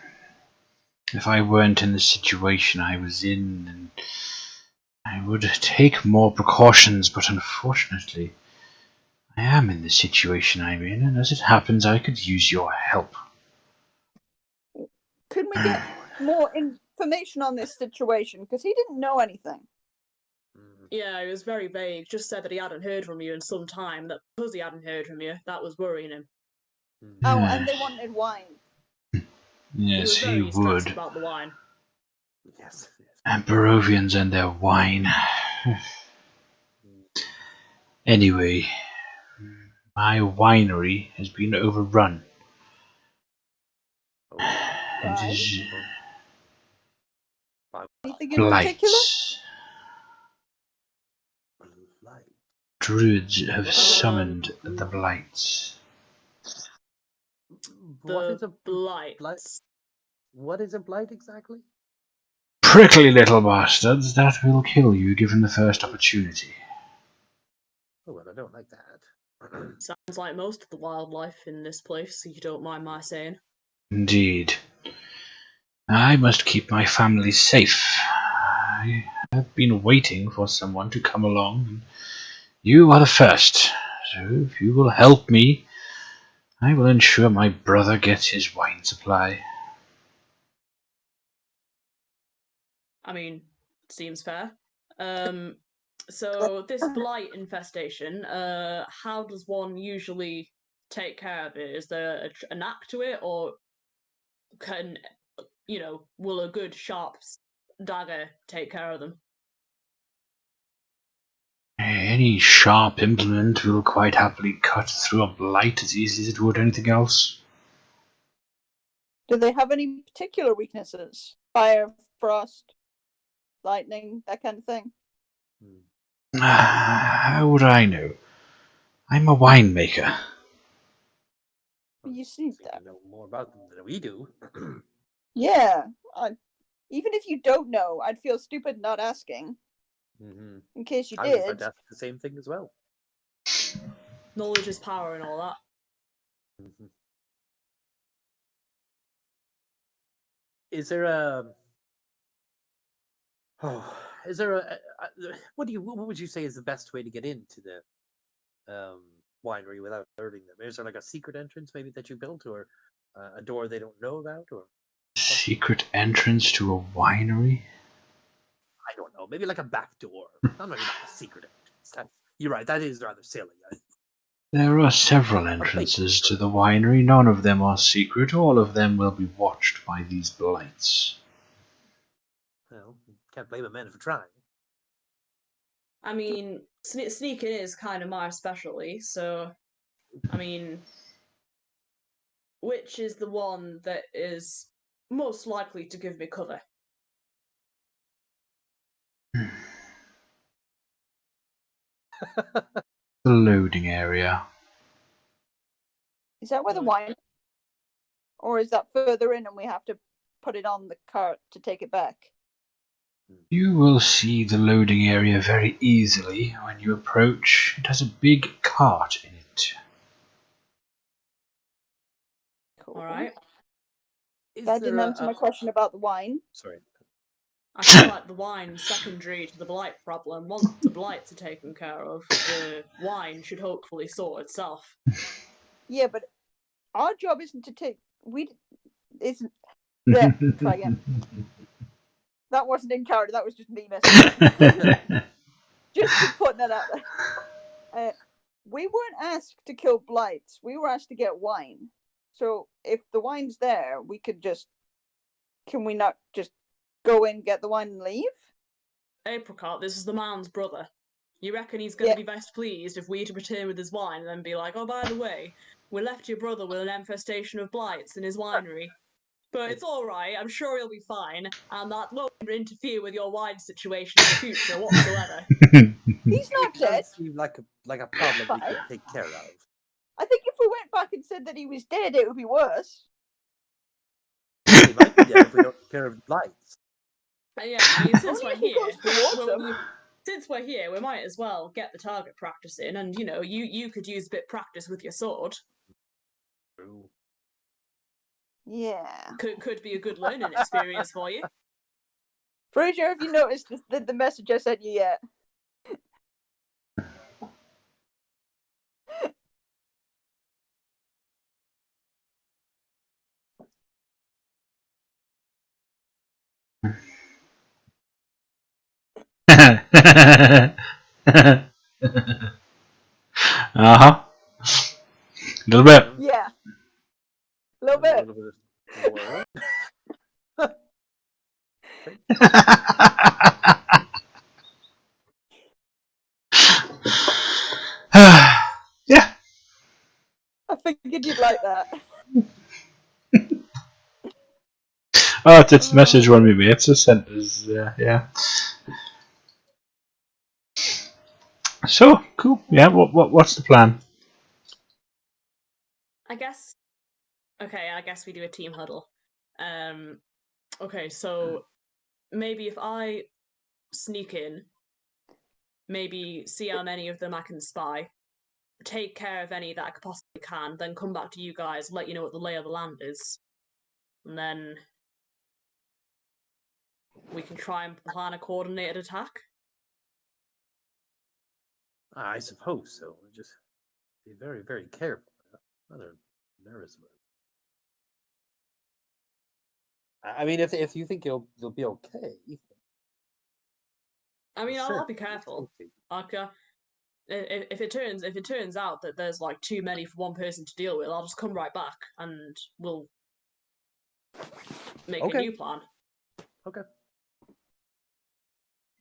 If I weren't in the situation I was in, then I would take more precautions, but unfortunately, I am in the situation I'm in, and as it happens, I could use your help. Could we get more information on this situation? Because he didn't know anything. Yeah, he was very vague. Just said that he hadn't heard from you in some time. That because he hadn't heard from you, that was worrying him. Oh, and they wanted wine. Yes, he he was very would. stressed about the wine. Yes. And Barrovians and their wine. Anyway, my winery has been overrun. Anything in Blight. particular? Druids have summoned the blights. What is a blight? What is a blight exactly? Prickly little bastards that will kill you given the first opportunity. Oh, well, I don't like that. Sounds like most of the wildlife in this place, if you don't mind my saying. Indeed. I must keep my family safe. I have been waiting for someone to come along, and you are the first. So if you will help me, I will ensure my brother gets his wine supply. I mean, seems fair. So this blight infestation, how does one usually take care of it? Is there a knack to it, or can will a good sharp dagger take care of them? Any sharp implement will quite happily cut through a blight as easily as it would anything else. Do they have any particular weaknesses? Fire, frost, lightning, that kind of thing? How would I know? I'm a winemaker. You see So that? you know more about them than we do. Yeah. Even if you don't know, I'd feel stupid not asking. Mm-hmm. In case you I was did. about to ask the same thing as well. Knowledge is power and all that. Mm-hmm. Is there a? Oh, is there what would you say is the best way to get into the winery without hurting them? Is there like a secret entrance maybe that you built, or a door they don't know about, or something? Secret entrance to a winery? I don't know. Maybe like a back door. Maybe not a secret entrance. You're right. That is rather silly. There are several entrances to the winery. None of them are secret. All of them will be watched by these blights. Well, can't blame a man for trying. I mean, sneaking is kind of my specialty, so I mean, which is the one that is most likely to give me cover? The loading area. Is that where the wine? Or is that further in and we have to put it on the cart to take it back? You will see the loading area very easily when you approach. It has a big cart in it. Cool. Alright. That didn't answer my question about the wine. Sorry. I feel like the wine's secondary to the blight problem. Once the blights are taken care of, the wine should hopefully sort itself. Yeah, but our job isn't to take. Isn't. Yeah, try again. That wasn't in character, that was just me messing. Just to put that out there. We weren't asked to kill blights, we were asked to get wine. So if the wine's there, we could just. Can we not just go in, get the wine, and leave? Apricot, this is the man's brother. You reckon he's going to be best pleased if we to return with his wine and then be like, oh, by the way, we left your brother with an infestation of blights in his winery. But it's all right. I'm sure he'll be fine, and that won't interfere with your wine situation in the future whatsoever. He's not dead. Seem like a problem we could take care of. I think if we went back and said that he was dead, it would be worse. He might be dead if we don't take care of the blights. Yeah, I mean, since Only we're if he here, goes towards them. since we're here, we might as well get the target practice in, and you could use a bit of practice with your sword. True. Yeah. Could be a good learning experience for you. Fraser, have you noticed the message I sent you yet? Uh-huh. A little bit. Yeah. A little bit. Yeah. I figured you'd like that. Oh, it's message one maybe. It's a sentence. Yeah. So cool. Yeah. What's the plan? I guess we do a team huddle. Okay, so maybe if I sneak in, maybe see how many of them I can spy, take care of any that I possibly can, then come back to you guys, let you know what the lay of the land is, and then we can try and plan a coordinated attack. I suppose so. Just be very, very careful. I'm rather nervous about it. I mean, if you think you'll be okay. I mean, Sure. I'll be careful. Like, if it turns out that there's like too many for one person to deal with, I'll just come right back and we'll make a Okay. new plan. Okay.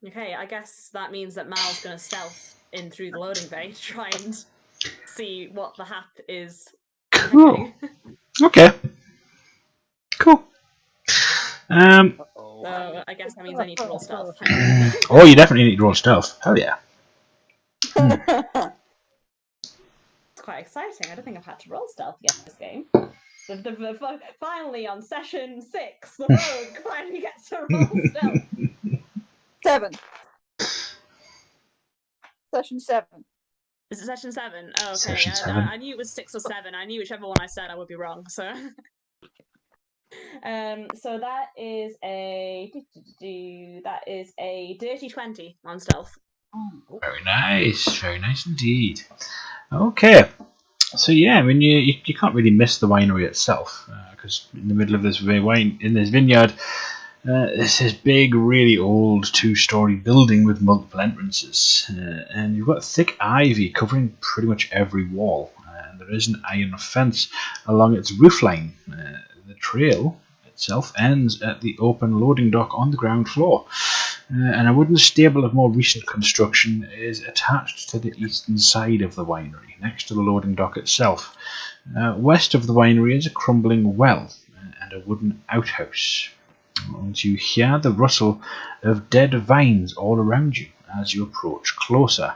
Okay, I guess that means that Mal's gonna stealth in through the loading bay to try and see what the hap is Cool. checking. Okay. Cool. Uh-oh. So I guess that means I need to roll stealth. Oh, you definitely need to roll stealth. Hell yeah. It's quite exciting. I don't think I've had to roll stealth yet this game. Finally, on session 6, the rogue finally gets to roll stealth. 7. Session 7. Is it session 7? Oh, okay. Session 7. I knew it was 6 or 7. I knew whichever one I said I would be wrong. So, so that is a dirty 20 on stealth. Very nice indeed. Okay, so yeah, I mean you can't really miss the winery itself because in the middle of this vineyard, there's this big, really old 2-story building with multiple entrances, and you've got thick ivy covering pretty much every wall. And there is an iron fence along its roofline. The trail itself ends at the open loading dock on the ground floor. And a wooden stable of more recent construction is attached to the eastern side of the winery, next to the loading dock itself. West of the winery is a crumbling well and a wooden outhouse. And you hear the rustle of dead vines all around you as you approach closer.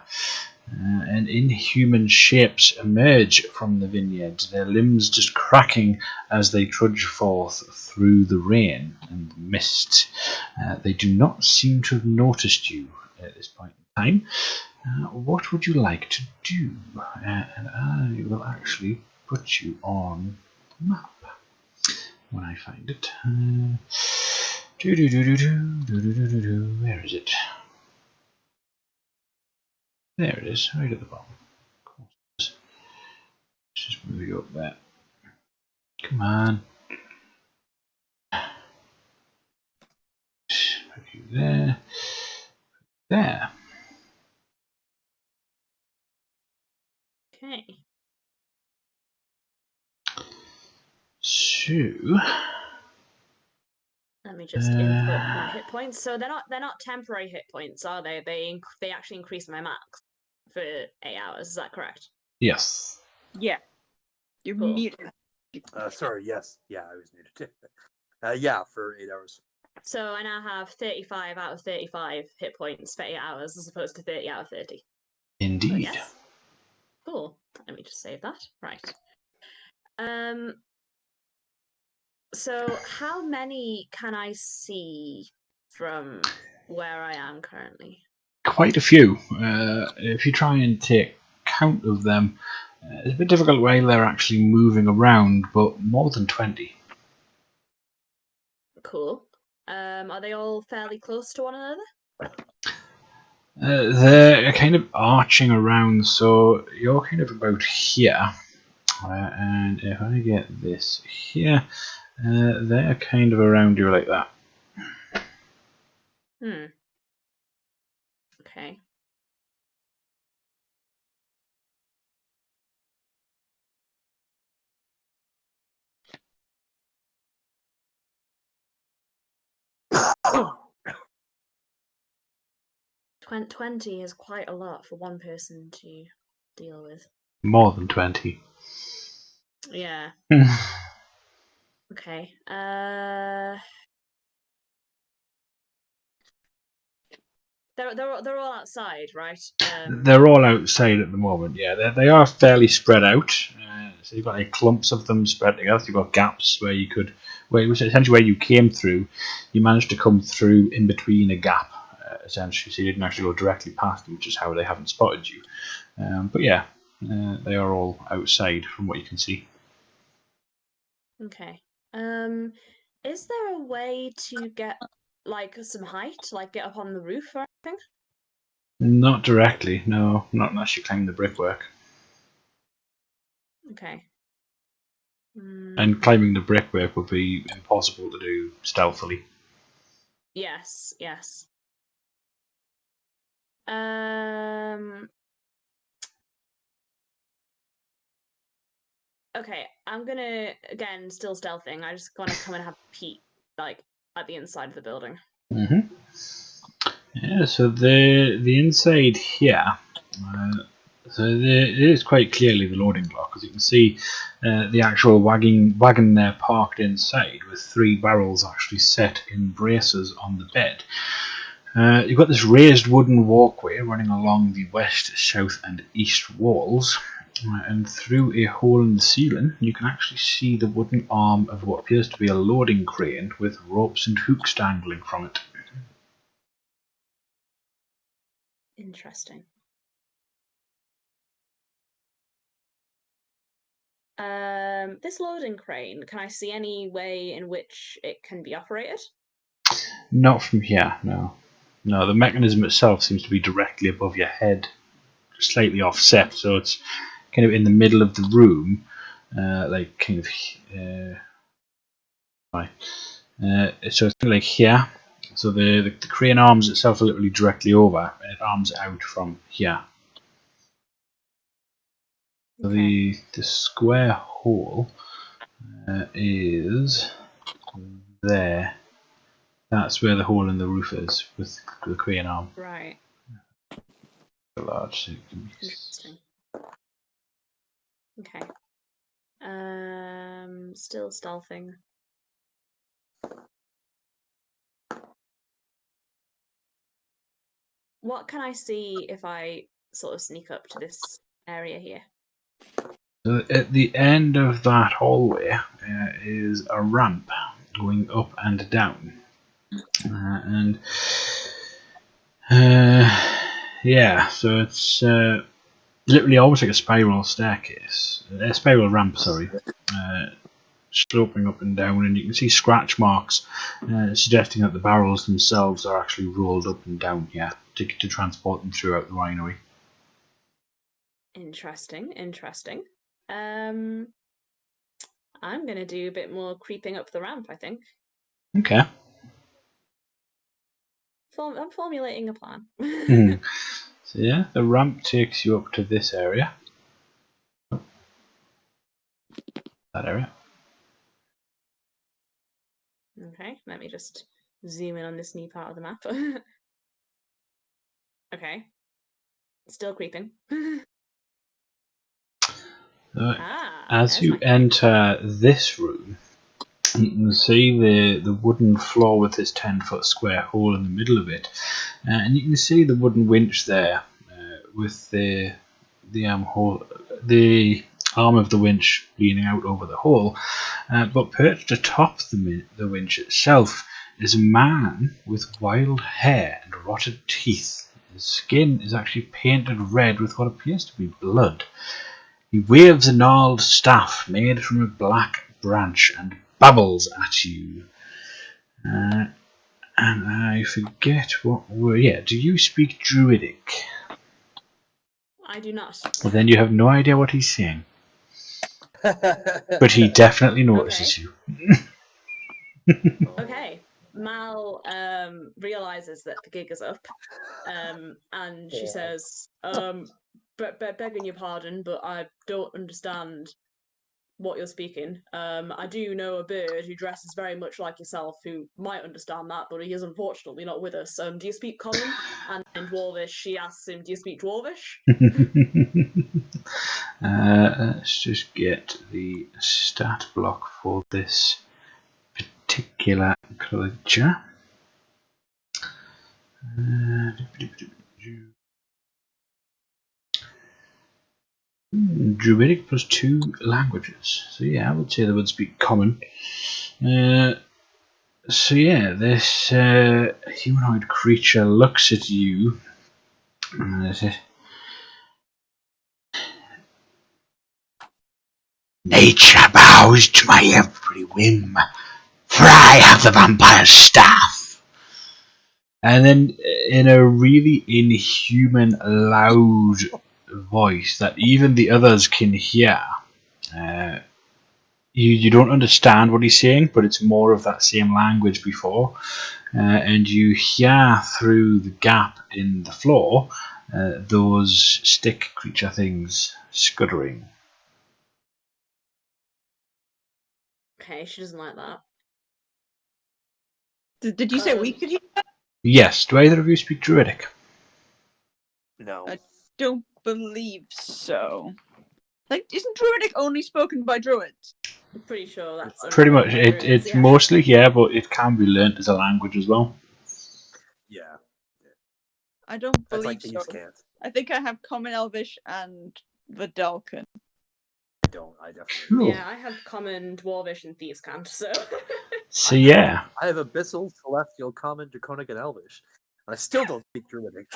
And inhuman shapes emerge from the vineyard, their limbs just cracking as they trudge forth through the rain and mist. They do not seem to have noticed you at this point in time. What would you like to do? And I will actually put you on the map when I find it. Where is it? There it is, right at the bottom. Cool. Let's just move you up there. Come on. Put you there. There. Okay. So Let me just input my hit points. So they're not temporary hit points, are they? They actually increase my max for 8 hours. Is that correct? yes. Yeah. You're Cool. muted. Sorry, yes. Yeah, I was muted. Yeah, for 8 hours. So I now have 35 out of 35 hit points for 8 hours as opposed to 30 out of 30. Indeed. Yes. Cool. Let me just save that. Right. So how many can I see from where I am currently? Quite a few. If you try and take count of them, it's a bit difficult while they're actually moving around, but more than 20. Cool. Are they all fairly close to one another? They're kind of arching around, so you're kind of about here. And if I get this here, they're kind of around you like that. Okay. Oh, 20 is quite a lot for one person to deal with. More than 20. Yeah. Okay. They're all outside, right? They're all outside at the moment, yeah. They are fairly spread out. So you've got like clumps of them spread together. You've got gaps where you could, where it was essentially where you came through. You managed to come through in between a gap, essentially. So you didn't actually go directly past them, which is how they haven't spotted you. But yeah, they are all outside from what you can see. Okay. Is there a way to get like some height, like get up on the roof or anything? Not directly, no, not unless you climb the brickwork. Okay. And climbing the brickwork would be impossible to do stealthily. Yes, yes. Okay, I'm gonna again still stealthing. I just want to come and have a peek, like at the inside of the building. Yeah, so the inside here, it is quite clearly the loading block, as you can see the actual wagon there parked inside with 3 barrels actually set in braces on the bed. You've got this raised wooden walkway running along the west, south and east walls, and through a hole in the ceiling you can actually see the wooden arm of what appears to be a loading crane with ropes and hooks dangling from it. Interesting. This loading crane, can I see any way in which it can be operated? Not from here, no. No, the mechanism itself seems to be directly above your head, slightly offset, so it's kind of in the middle of the room, like kind of. So it's like here. So the crane arms itself are literally directly over, and it arms out from here. So Okay. the square hole is there. That's where the hole in the roof is with the crane arm. Right. Large, so it can be. Interesting. Okay. Still stealthing. What can I see if I sort of sneak up to this area here? So at the end of that hallway is a ramp going up and down, yeah, so it's literally almost like a spiral staircase, a spiral ramp, sorry, sloping up and down, and you can see scratch marks suggesting that the barrels themselves are actually rolled up and down here to transport them throughout the winery. Interesting. I'm gonna do a bit more creeping up the ramp, I think. Okay. I'm formulating a plan. So yeah, the ramp takes you up to this area. That area. Okay, let me just zoom in on this new part of the map. Okay. Still creeping. As there's you my thing. enter this room, you can see the wooden floor with this 10-foot square hole in the middle of it, and you can see the wooden winch there with the arm of the winch leaning out over the hole. But perched atop the winch itself is a man with wild hair and rotted teeth. His skin is actually painted red with what appears to be blood. He waves a gnarled staff made from a black branch and babbles at you. And I forget what word. Yeah, do you speak Druidic? I do not. Well, then you have no idea what he's saying. But he definitely notices you. Okay. Mal realizes that the gig is up, and she says, begging your pardon, but I don't understand what you're speaking. I do know a bird who dresses very much like yourself who might understand that, but he is unfortunately not with us. Do you speak common? And in Dwarvish, she asks him, do you speak Dwarvish? Let's just get the stat block for this particular creature. Druidic plus 2 languages. So yeah, I would say they would speak common. So yeah, this humanoid creature looks at you and says, "Nature bows to my every whim, for I have the vampire's staff." And then in a really inhuman, loud voice that even the others can hear, you don't understand what he's saying, but it's more of that same language before. And you hear through the gap in the floor those stick creature things scuttering. Okay, she doesn't like that. Did you say we could hear that? Yes. Do either of you speak Druidic? No. I don't believe so. Like, isn't Druidic only spoken by druids? I'm pretty sure that's Pretty only much. by druids, It's yeah. mostly, yeah, but it can be learnt as a language as well. Yeah. I don't That's believe like so. thieves can't. I think I have Common Elvish and the Dalkin. I don't. I definitely. Cool. Yeah, I have common, dwarvish, and thieves cant, so. So yeah. I have Abyssal, Celestial, Common, Draconic, and Elvish. And I still don't speak Druidic.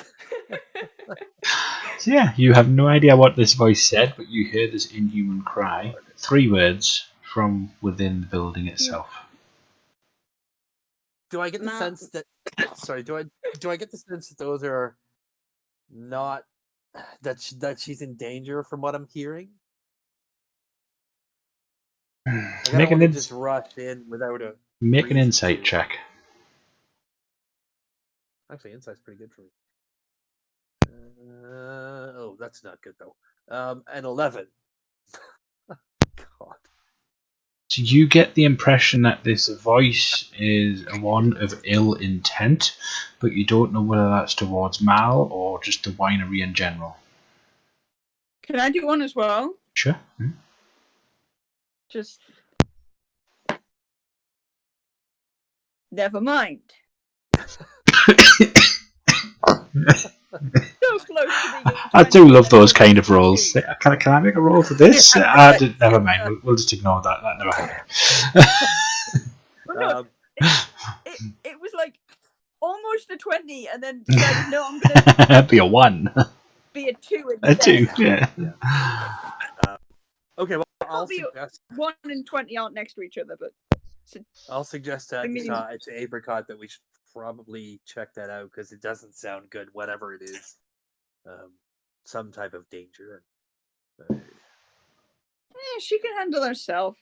So yeah, you have no idea what this voice said, but you hear this inhuman cry. 3 words from within the building itself. Do I get the Now- sense that? Sorry. Do I get the sense that those are not that she's in danger from what I'm hearing? Like, I Make don't an want to just rush in without a. Make an reason insight to. check. Actually, insight's pretty good for me. Oh, that's not good though. An 11. God. So you get the impression that this voice is one of ill intent, but you don't know whether that's towards Mal or just the winery in general. Can I do one as well? Sure. Just. Never mind. So close to being a I 20, do love those that's kind of a rolls. 22. Can I make a roll for this? Never mind. We'll just ignore that. That never happened. Well, no, Um, it was like almost a 20, and then decided, no, I'm going to Be a 1. be a 2 A instead. 2, yeah. Okay, well, I'll Probably suggest. 1 and 20 aren't next to each other, but I'll suggest that I mean- it's Apricot that we should probably check that out because it doesn't sound good, whatever it is. Some type of danger. she can handle herself.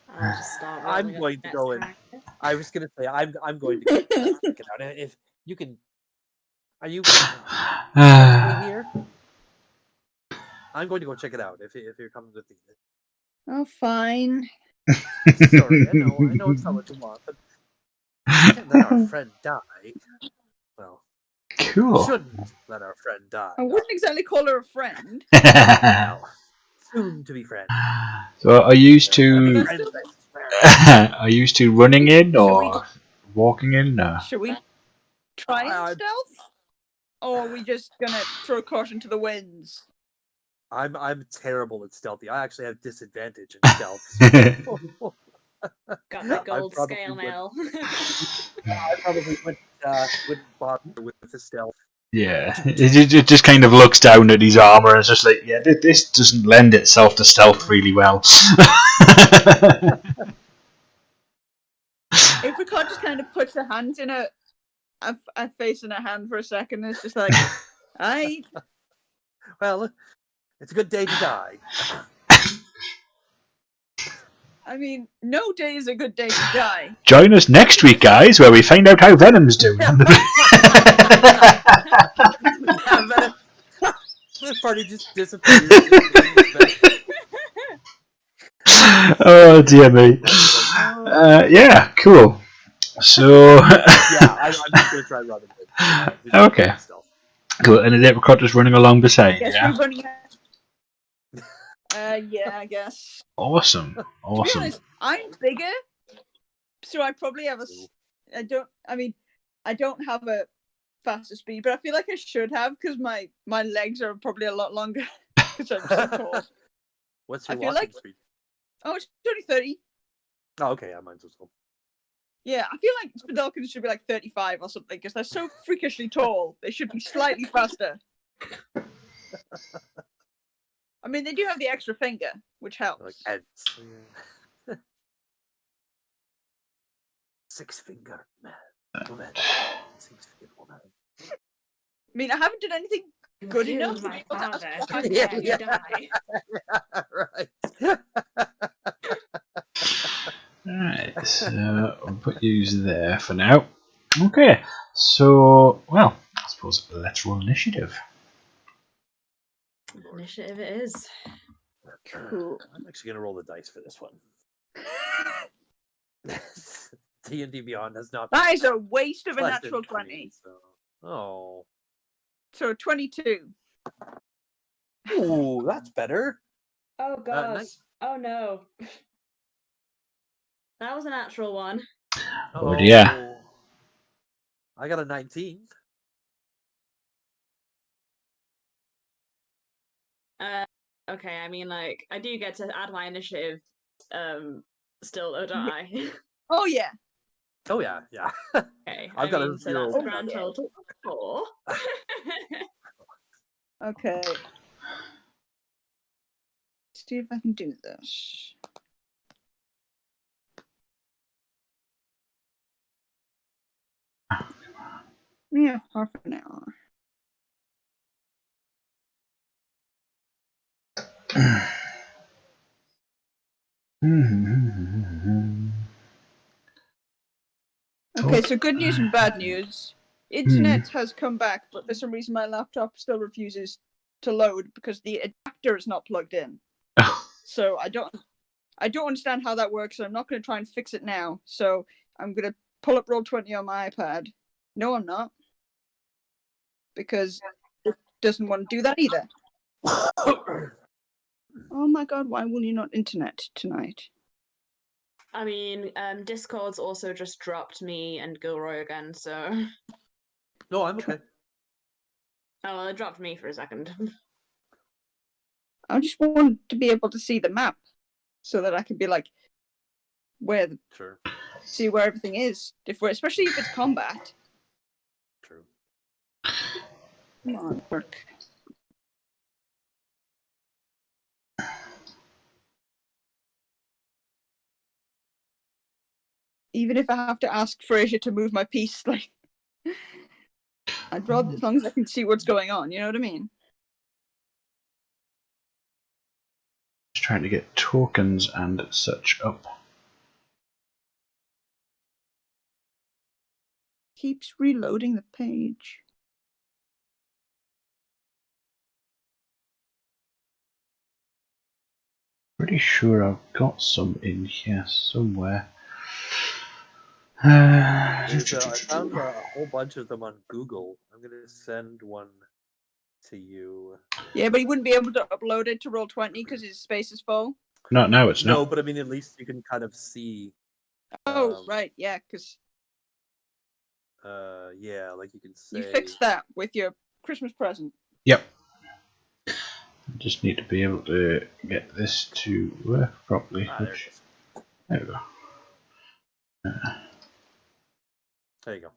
I'll just start I'm rolling up going to next go in. character. I was gonna say I'm going to go check it out. If you can, are you me here? I'm going to go check it out. If you're coming with me. Oh, fine. Sorry, I know it's not what you want, but we can't let our friend die. Well, we Cool. shouldn't let our friend die. I wouldn't exactly call her a friend. Well, soon to be friends. So are you used I mean, to I still are you used to running in or walking in? No. Should we try and I- stealth? Or are we just gonna throw caution to the winds? I'm terrible at stealthy. I actually have disadvantage in stealth. So Got that gold probably scale would- mail. I probably wouldn't bother with the stealth. Yeah, it just kind of looks down at his armor and it's just like, yeah, this doesn't lend itself to stealth really well. Apricot just kind of puts her hands in a face in her hand for a second. And it's just like, Well, it's a good day to die. I mean, no day is a good day to die. Join us next week, guys, where we find out how Venom's doing. This party just disappears. Oh dear me. Yeah, cool. So Yeah, I'm just gonna try running. Okay. Cool. And is Apricot just running along beside? Guess Yeah. we're running out. Yeah, I guess. Awesome. To be Awesome. honest, I'm bigger, so I probably have I don't have a faster speed, but I feel like I should have because my legs are probably a lot longer because I'm so tall. What's your I feel walking like- speed? Oh, it's only 30. Oh, okay, yeah, mine's as well. Yeah, I feel like Spidolkins should be like 35 or something because they're so freakishly tall. They should be slightly faster. I mean, they do have the extra finger, which helps. Like ants. Yeah. 6 finger man. Woman. 6 finger woman. I mean, I haven't done anything good You enough killed to my be able to ask father. for How help. dare you die? Right. Alright, so I'll put you there for now. Okay, so, well, I suppose let's roll initiative. Lord. Initiative it is. Cool. I'm actually gonna roll the dice for this one. D&D Beyond has not. That is a waste of a pleasant natural for me, 20. so. Oh. So 22. Ooh, that's better. Oh gosh. nice. Oh no. That was a natural one. Oh dear. I got a 19. Okay, I mean, like, I do get to add my initiative, still, though, don't I? Oh yeah. Oh yeah. Okay, I've got a so 0. that's a grand total of 4. Okay. See if I can do this. Yeah, half an hour. Okay, so good news and bad news. Internet has come back, but for some reason my laptop still refuses to load because the adapter is not plugged in. So I don't understand how that works, so I'm not going to try and fix it now. So I'm going to pull up Roll20 on my iPad. No, I'm not. Because it doesn't want to do that either. Oh my god, why will you not internet tonight? I mean, Discord's also just dropped me and Gilroy again, so... No, I'm okay. Oh, well, it dropped me for a second. I just want to be able to see the map so that I can be like, Sure. see where everything is. Especially if it's combat. True. Come on, work. Even if I have to ask Fraser to move my piece, like, I'd rather, as long as I can see what's going on, you know what I mean? Just trying to get tokens and such up. Keeps reloading the page. Pretty sure I've got some in here somewhere. I found a whole bunch of them on Google. I'm gonna send one to you. Yeah, but he wouldn't be able to upload it to Roll20 because his space is full. No, it's No, not. but I mean, at least you can kind of see. Oh, right, yeah, because Yeah, like you can say. you fixed that with your Christmas present. Yep. I just need to be able to get this to work properly. There it is. There we go. There you go.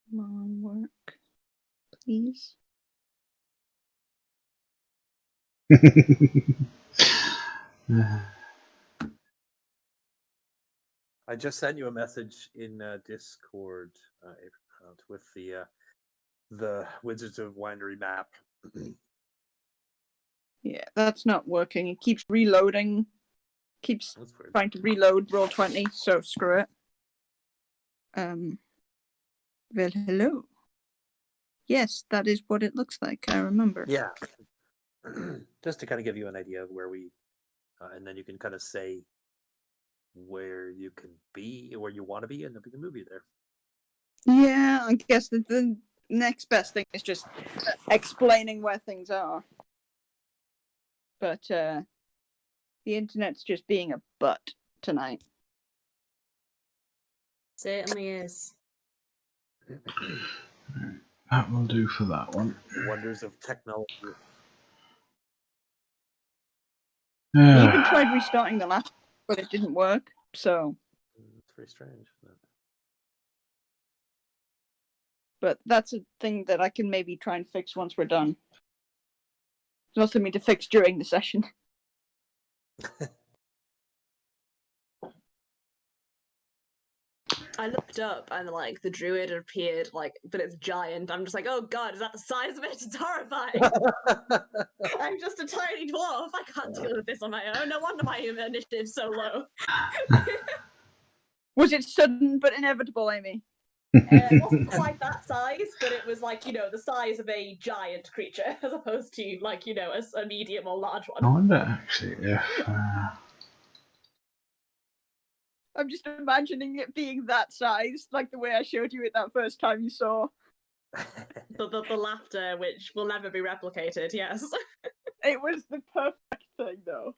Come on, work. Please. I just sent you a message in Discord with the Wizards of Winery map. Yeah, that's not working. It keeps reloading. Keeps That's weird. trying to reload Roll20, so screw it. Well, hello. Yes, that is what it looks like. I remember. Yeah. Just to kind of give you an idea of where we, and then you can kind of say where you can be, where you want to be, and then we can move you there. Yeah, I guess the next best thing is just explaining where things are. But the internet's just being a butt tonight. Certainly is. That will do for that one. Wonders of technology. I even tried restarting the laptop, but it didn't work. So. It's very strange. But that's a thing that I can maybe try and fix once we're done. There's nothing for me to fix during the session. I looked up and like the druid appeared, like, but it's giant. I'm just like, oh god, is that the size of it? It's horrifying. I'm just a tiny dwarf. I can't deal with this on my own. No wonder my initiative's so low. Was it sudden but inevitable, Amy? It wasn't quite that size, but it was like, the size of a giant creature, as opposed to, like, a medium or large I one. wonder actually if. I'm just imagining it being that size, like the way I showed you it that first time you saw. The laughter, which will never be replicated, yes. It was the perfect thing, though.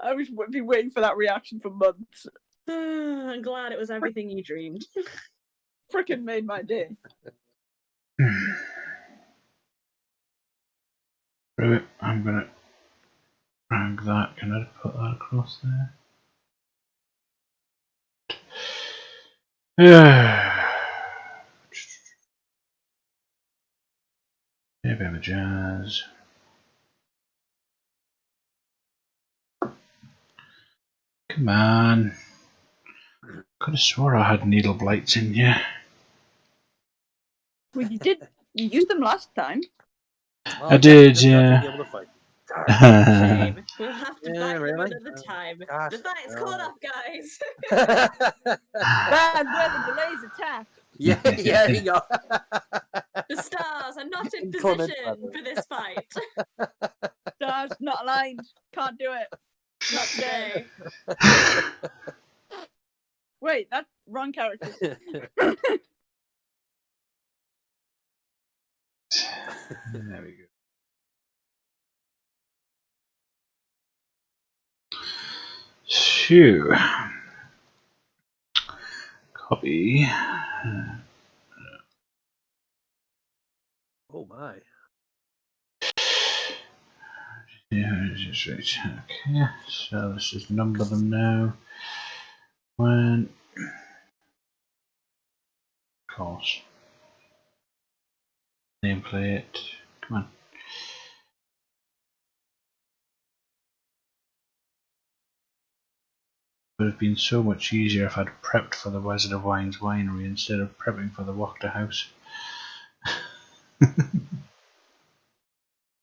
I was been waiting for that reaction for months. I'm glad it was everything you dreamed. Frickin' made my day. Right, I'm gonna drag that. Can I put that across there? A bit of a jazz. Come on. Could have swore I had needle blights in here. Well, you did. You used them last time. Oh, I did, just not yeah. be able to fight. Shame. We'll have to Yeah, fight really? them another time. Gosh, The fight's caught up, guys. Bad weather delays attack. yeah, there you go. The stars are not in Inclement position weather. for this fight. Stars not aligned. Can't do it. Not today. Wait, that's wrong character. There we go. So, copy. Oh my. Yeah, just right. Okay, so let's just number them now. One. Of course. Nameplate. Come on. Would have been so much easier if I'd prepped for the Wizard of Wines Winery instead of prepping for the Wachter House.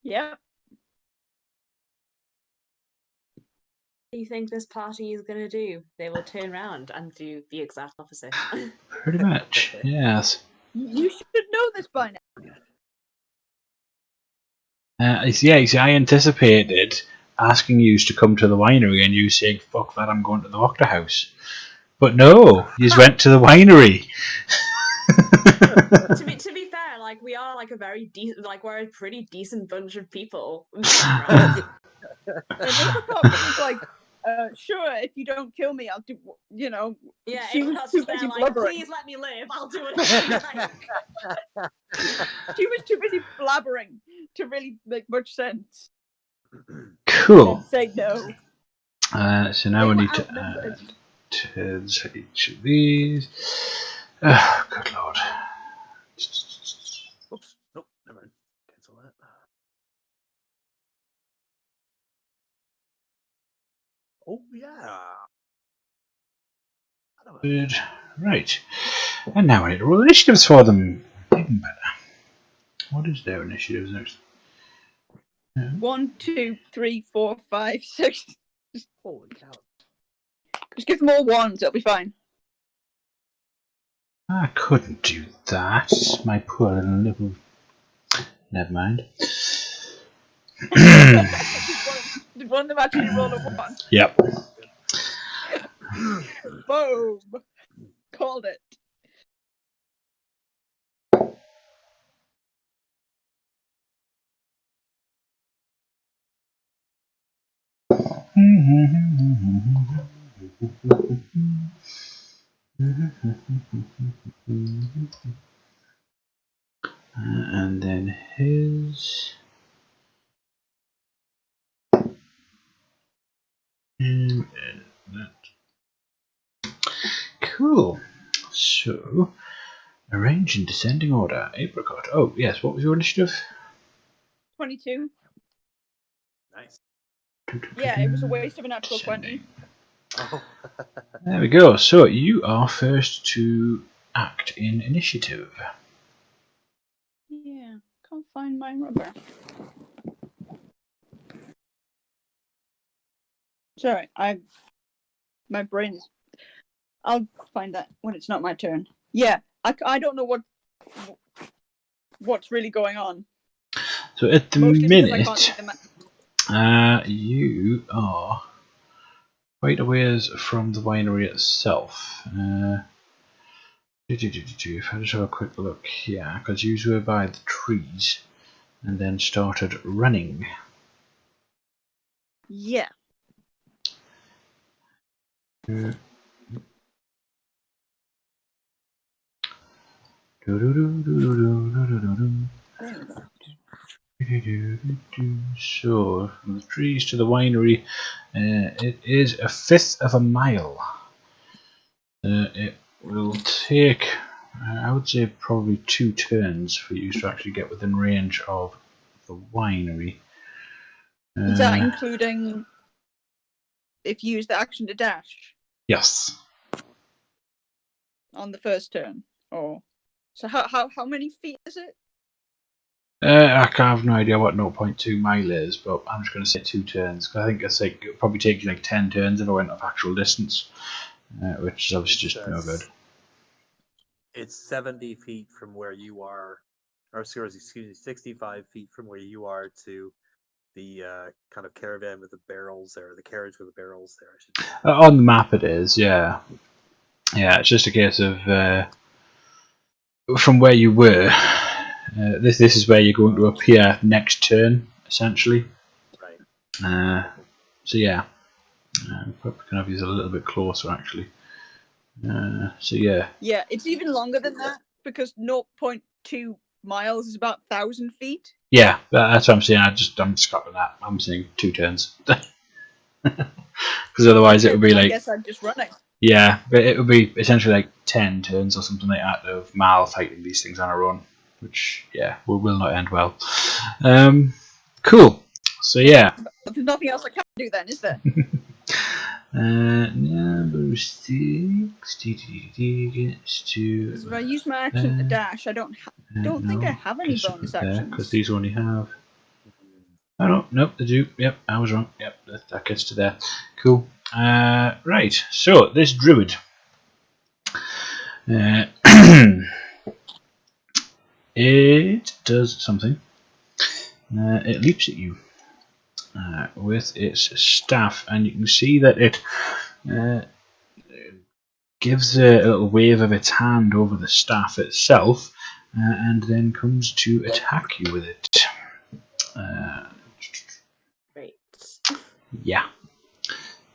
Yep. What do you think this party is going to do? They will turn around and do the exact opposite. Pretty much, yes. You should know this by now. I anticipated asking you to come to the winery and you saying, fuck that, I'm going to the Wachter House. But no, you went to the winery. to be fair, like, we are like a very decent, like, we're a pretty decent bunch of people. And Apricot was like, sure, if you don't kill me, I'll do, Yeah, she was Apricot's too just there busy like, blubbering. please let me live, I'll do it if you like. She was too busy blabbering to really make much sense. Cool. And say no. So now we need to add turns for each of these. Good lord. Oops. Nope. Never mind. Cancel that. Oh yeah. Good. Right. And now I need to roll initiatives for them. Even better. What is their initiatives next? 1, 2, 3, 4, 5, 6. Holy cow. Just give them all ones, it'll be fine. I couldn't do that. My poor little. Never mind. Did one of them actually roll a 1? Yep. Boom! Called it. And then his. Cool. So, arrange in descending order. Apricot. Oh, yes. What was your initiative? 22. Nice. Yeah, it was a waste of a natural 20. Oh. There we go. So, you are first to act in initiative. Yeah, can't find my rubber. Sorry, my brain is. I'll find that when it's not my turn. Yeah, I don't know what's really going on. So at the Mostly because I can't minute, see the map. you are quite a ways from the winery itself. If I just have a quick look here, because you were by the trees and then started running. Yeah. So, from the trees to the winery, it is a fifth of a mile. It will take, I would say, probably 2 turns for you to actually get within range of the winery. Is that including if you use the action to dash Yes. on the first turn? Or so how many feet is it? I have no idea what 0.2 mile is, but I'm just going to say 2 turns. Cause I think it's like it'll probably take you like 10 turns if I went off actual distance, which is obviously just no good. It's 70 feet from where you are, or excuse me, 65 feet from where you are to the kind of caravan with the barrels there, the carriage with the barrels there, I should say. On the map it is, yeah. Yeah, it's just a case of from where you were. This is where you're going to appear next turn, essentially. Right. So yeah, probably can have these a little bit closer actually. So yeah. Yeah, it's even longer than that because 0.2 miles is about 1,000 feet. Yeah, that's what I'm saying. I'm scrapping that. I'm saying 2 turns. Because otherwise it would be I like, guess I'm just running. yeah, but it would be essentially like 10 turns or something like that of Mal fighting these things on a run, which yeah will not end well. Cool. So yeah. But there's nothing else I can do then, is there? Number 6 gets to. Because if I use my action to dash, I don't think I have any bonus actions. Because these only have. Oh no, nope, they do. Yep, I was wrong. Yep, that gets to there. Cool. Right, so this druid. It does something. It leaps at you with its staff, and you can see that it gives a little wave of its hand over the staff itself, and then comes to attack you with it. Great. Yeah.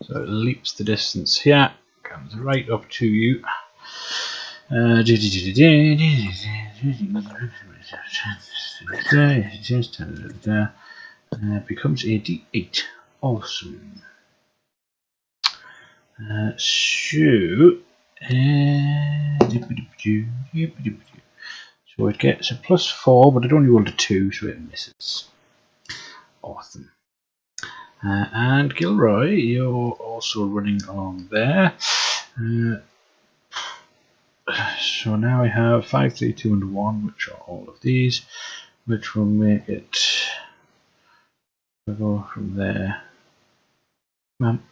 So it leaps the distance here, comes right up to you. Becomes a D8. Awesome. So it gets a +4, but it only rolled a 2, so it misses. Awesome. And Gilroy, you're also running along there. So now I have 5, 3, 2, and 1, which are all of these, which will make it. We'll go from there. Come on.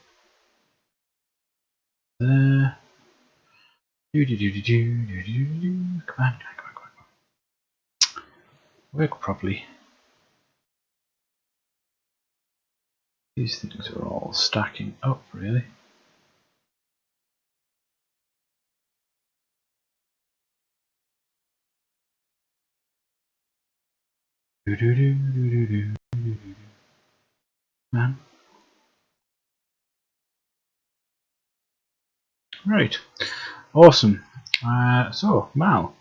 There. Come on. Work properly. These things are all stacking up, really. Man. Right. Awesome. So, Mal,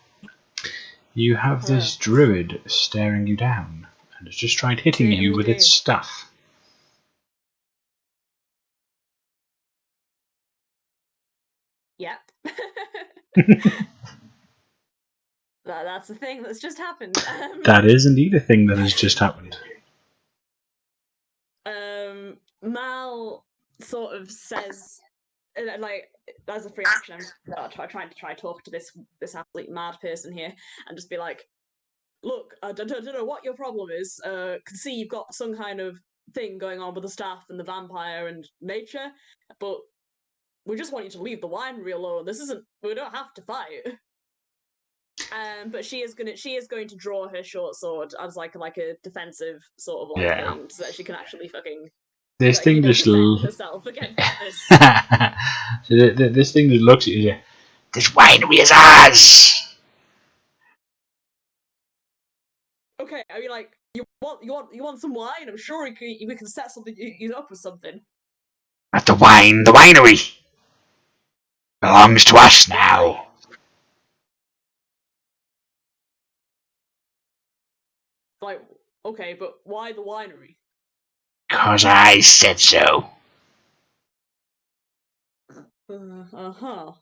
you have this druid staring you down, and it's just tried hitting you with its staff. Yep. That's the thing that's just happened. That is indeed a thing that has just happened. Mal sort of says, like, as a free action, I'm trying to talk to this absolute mad person here and just be like, look, I don't know what your problem is. Can see you've got some kind of thing going on with the staff and the vampire and nature, but we just want you to leave the winery alone. We don't have to fight. But she is going to draw her short sword as like a defensive sort of thing, so that she can actually fucking this thing just defend herself against this. So this thing just looks at you. This winery is ours. Okay, I mean, like, you want some wine? I'm sure we can set something up with something. But the winery belongs to us now. Like, okay, but why the winery? 'Cause I said so. Uh-huh.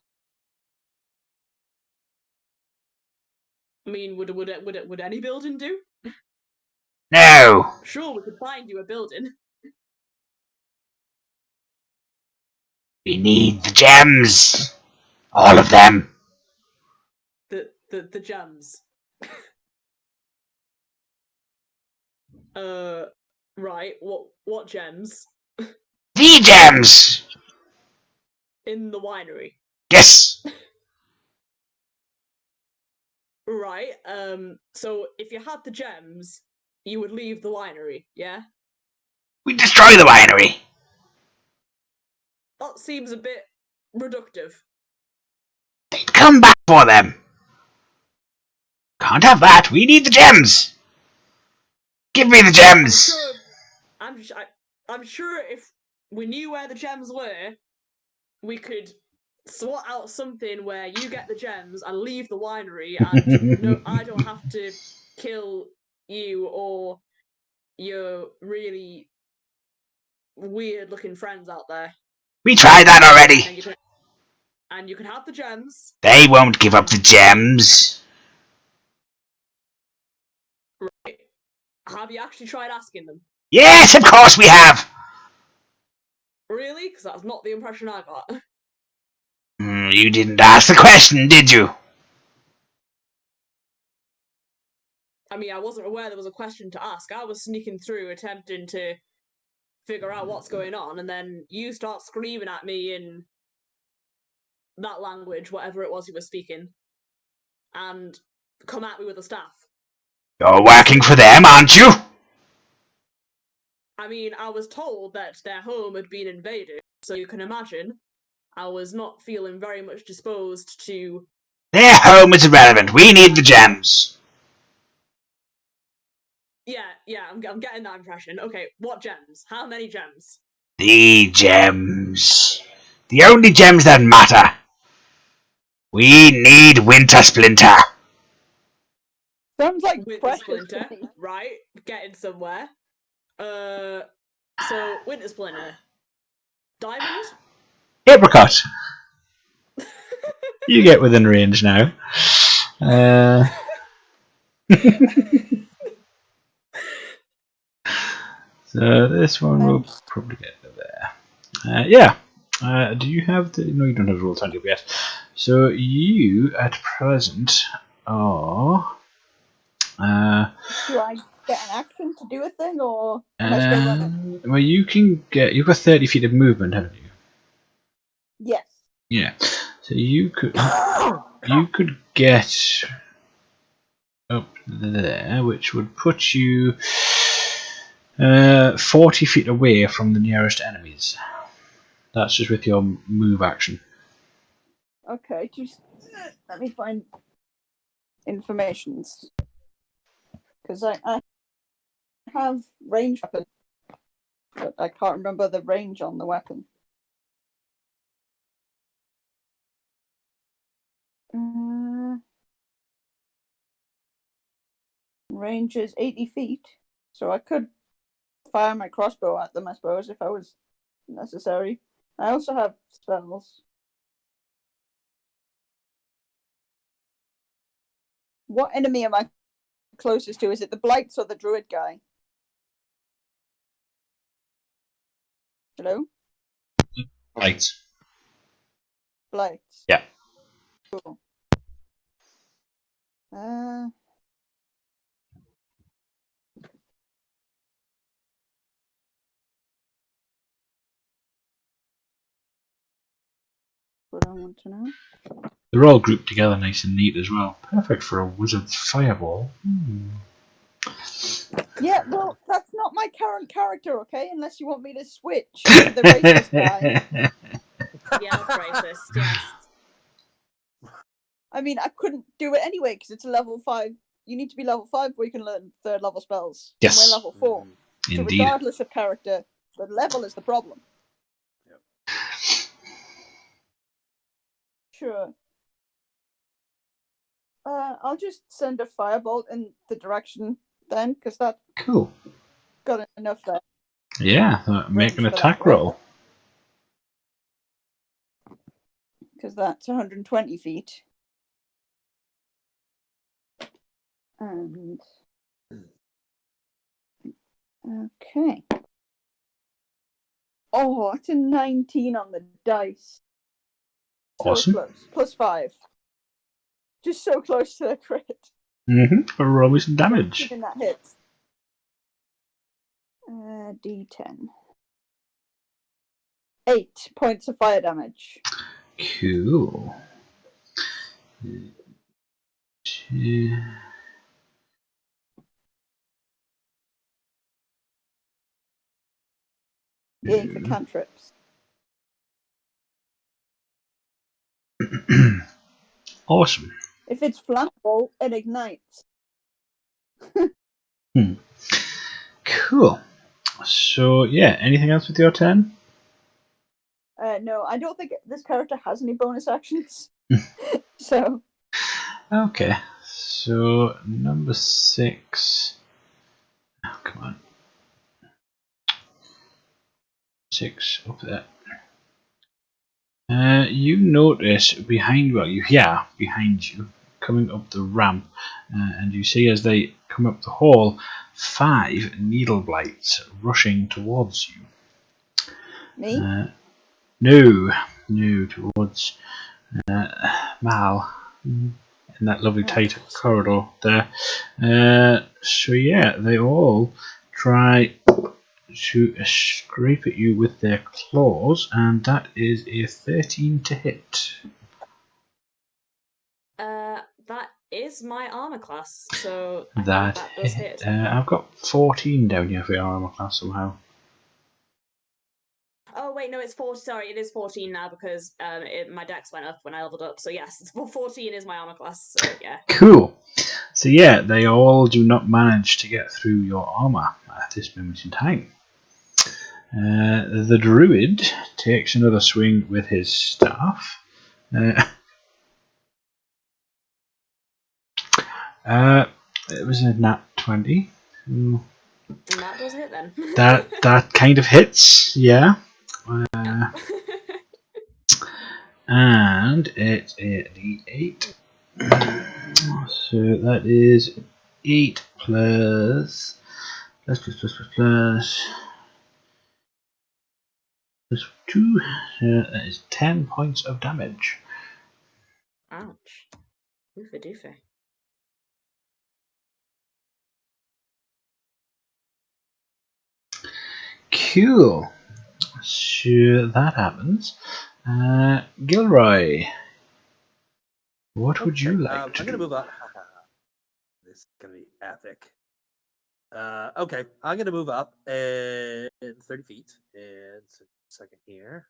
I mean, would any building do? No. Sure, we could find you a building. We need the gems. All of them. The gems. Right. What gems? The gems. In the winery. Yes. Right. So if you had the gems, you would leave the winery, yeah? We destroy the winery. That seems a bit reductive. They'd come back for them. Can't have that. We need the gems. Give me the gems. I'm sure if we knew where the gems were, we could sort out something where you get the gems and leave the winery, and no, I don't have to kill you or your really weird-looking friends out there. We tried that already. And you can have the gems. They won't give up the gems. Right. Have you actually tried asking them? Yes, of course we have. Really? Because that's not the impression I got. You didn't ask the question, did you? I mean, I wasn't aware there was a question to ask. I was sneaking through, attempting to figure out what's going on, and then you start screaming at me in that language, whatever it was you were speaking, and come at me with a staff. You're working for them, aren't you? I mean, I was told that their home had been invaded, so you can imagine I was not feeling very much disposed to... Their home is irrelevant. We need the gems. Yeah, I'm getting that impression. Okay, what gems? How many gems? The gems. The only gems that matter. We need Winter Splinter. Sounds like Winter precious Splinter, to me. right? Getting somewhere. So Winter Splinter. Diamond? Apricot. You get within range now. So this one will probably get there. Yeah. Do you have the... No, you don't have the roll 20 yet. So you, at present, are... Do I get an action to do a thing, or am I still running? Well, you can get... You've got 30 feet of movement, haven't you? Yes. Yeah. So you could... You could get up there, which would put you 40 feet away from the nearest enemies. That's just with your move action. Okay, just let me find informations. Because I have range weapon, but I can't remember the range on the weapon. Range is 80 feet, so I could fire my crossbow at them, I suppose, if I was necessary. I also have spells. What enemy am I closest to? Is it the Blights or the Druid guy? Hello? Right. Blights. Yeah. Cool. What I want to know. They're all grouped together nice and neat as well. Perfect for a wizard's fireball. Yeah, well, that's not my current character, okay? Unless you want me to switch to the racist guy. Yeah, that's racist. Yes. I mean, I couldn't do it anyway because it's a level 5. You need to be level 5 before you can learn 3rd level spells. Yes. And we're level 4. So Indeed. regardless of character, the level is the problem. Yep. Sure. I'll just send a firebolt in the direction then, because that Cool. got enough there. Yeah, make an Range for attack that, right? roll. Because that's 120 feet. And okay. Oh, it's a 19 on the dice. So Awesome. close. +5. Just so close to the crit. Roll me some damage. Assuming that hits. D10. 8 points of fire damage. Cool. Yay for cantrips. Awesome. If it's flammable, it ignites. Cool. So, yeah, anything else with your turn? No, I don't think this character has any bonus actions. So, Okay. So, number 6. Oh, come on. 6 up there. You notice behind you, coming up the ramp, and you see as they come up the hall, 5 needle blights rushing towards you. me? No, towards Mal in that lovely tight corridor there. So yeah, they all try to scrape at you with their claws, and that is a 13 to hit. That is my armor class, so I think That that does hit. I've got 14 down here for your armor class somehow. Oh wait, no, it's 4. Sorry, it is 14 now because my dex went up when I leveled up. So yes, it's 14 is my armor class. So yeah. Cool. So yeah, they all do not manage to get through your armor at this moment in time. The druid takes another swing with his staff. It was a nat 20. And that does hit then. That kind of hits, yeah. And it's a d8. So that is 8 plus 2. That is 10 points of damage. Ouch. Oofy doofy. Cool. So that happens. Gilroy, what would you like I'm to gonna do? move up. This is gonna be epic. Okay, I'm gonna move up in 30 feet and second here.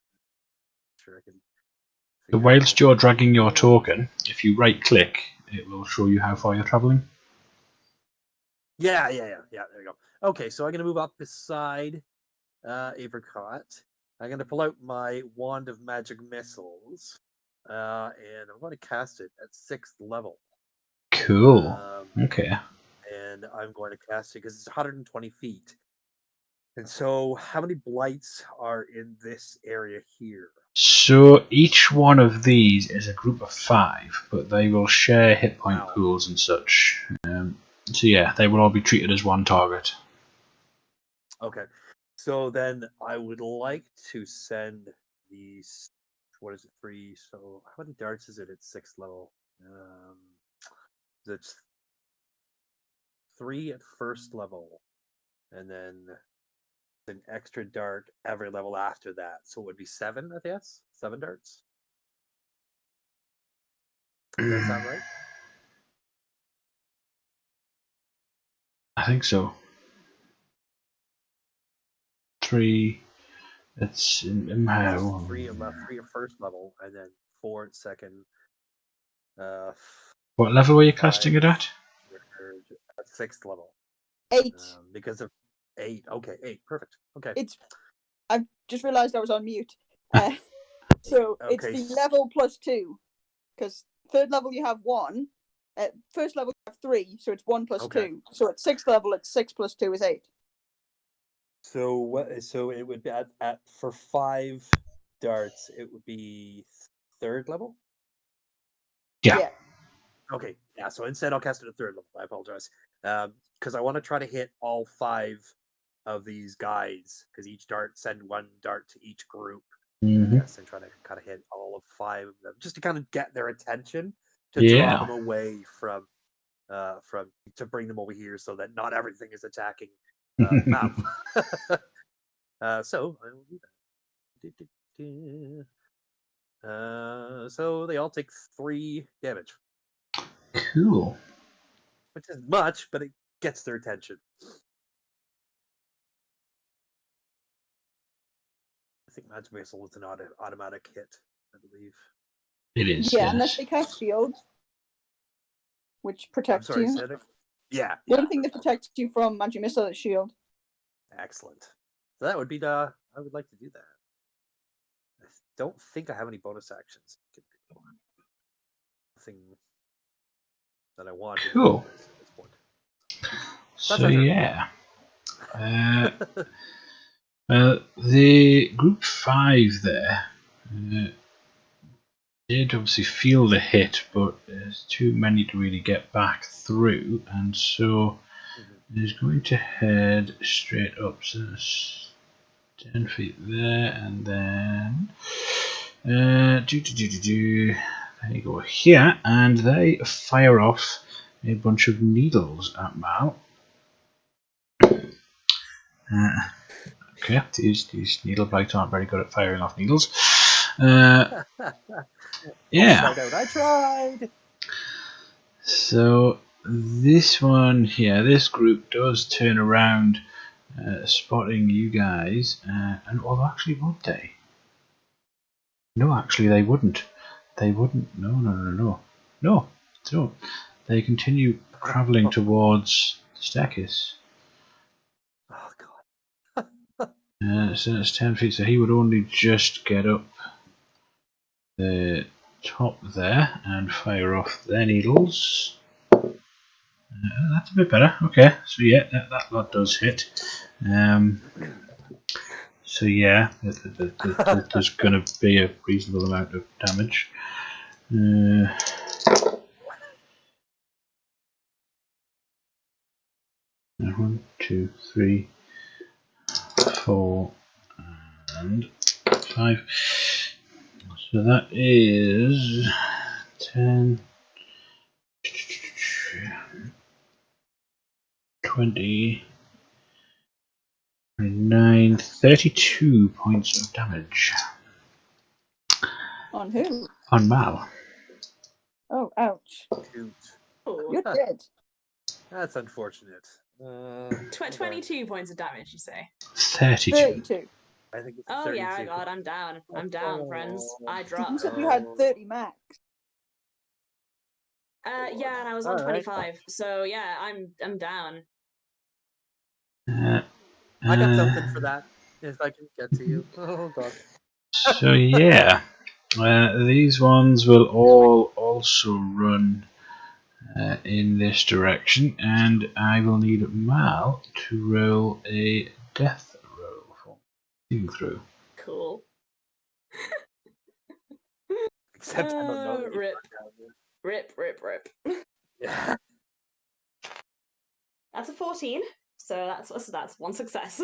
Sure, I can. So whilst you're dragging your token, if you right click, it will show you how far you're travelling. Yeah. There you go. Okay, so I'm gonna move up beside Apricot. I'm gonna pull out my wand of magic missiles, and I'm going to cast it at 6th level. Cool. Okay. And I'm going to cast it because it's 120 feet. And so, how many blights are in this area here? So each one of these is a group of 5, but they will share hit point Wow. pools and such. So yeah, they will all be treated as one target. Okay. So then I would like to send these. What is it? 3. So how many darts is it at 6th level? It's 3 at 1st level, and then an extra dart every level after that. So it would be 7, I guess. 7 darts. Does that right? I think so. 3. It's in my. So 3 at first level, and then 4 at second. What level were you 5 casting it at? at 6th level. 8. Because of 8. Okay, 8. Perfect. Okay. I've just realised I was on mute. So it's Okay. the level plus 2. Because 3rd level you have 1. At 1st level you have 3, so it's 1 plus Okay. 2. So at 6th level it's 6 plus 2 is 8. So what? So it would be at for 5 darts. It would be 3rd level. Yeah. Okay. Yeah. So instead, I'll cast it at 3rd level. I apologize. Because I want to try to hit all 5 of these guys. Because each dart send 1 dart to each group. Mm-hmm. Yes, and trying to kind of hit all of 5 of them, just to kind of get their attention, to Yeah. draw them away from to bring them over here, so that not everything is attacking Mal. So I will do that. So they all take 3 damage, Cool. which is much, but it gets their attention. I think Magic Missile is an automatic hit, I believe. It is. Yeah, Yes. unless they cast shield, which I'm protects sorry, you. Cedric? Yeah. The only thing that protects you from magic missile is shield. Excellent. So that would be I would like to do that. I don't think I have any bonus actions. Nothing that I want. Cool. At this point. So yeah. The group 5 there did obviously feel the hit, but there's too many to really get back through, and so is going to head straight up. So that's 10 feet there, and then there you go here, and they fire off a bunch of needles at Mal. Okay, these needle blights aren't very good at firing off needles. Yeah. I tried. So this one here, this group does turn around, spotting you guys, and although actually won't they? No, actually they wouldn't. They wouldn't. No. So they continue travelling towards the staircase. Oh god. So it's 10 feet, so he would only just get up the top there and fire off their needles. That's a bit better. Okay, so yeah, that lot does hit. So yeah, there's going to be a reasonable amount of damage. 1, 2, 3, 4, and 5. So that is 10, 20, 29, 32 points of damage. On who? On Mal. Oh, ouch. Shoot. You're dead. That's unfortunate. 22 points of damage, you say? 32. 32. I think it's Oh 32. yeah, God, I'm down. I'm down, friends. I You dropped. said you had 30 max. Yeah, and I was on Alright. 25. So yeah, I'm down. I got something for that. If I can get to you. Oh god. So yeah, these ones will all also run in this direction, and I will need Mal to roll a death roll for getting through. Cool. Except I don't know that you Rip. Yeah. That's a 14. So that's one success.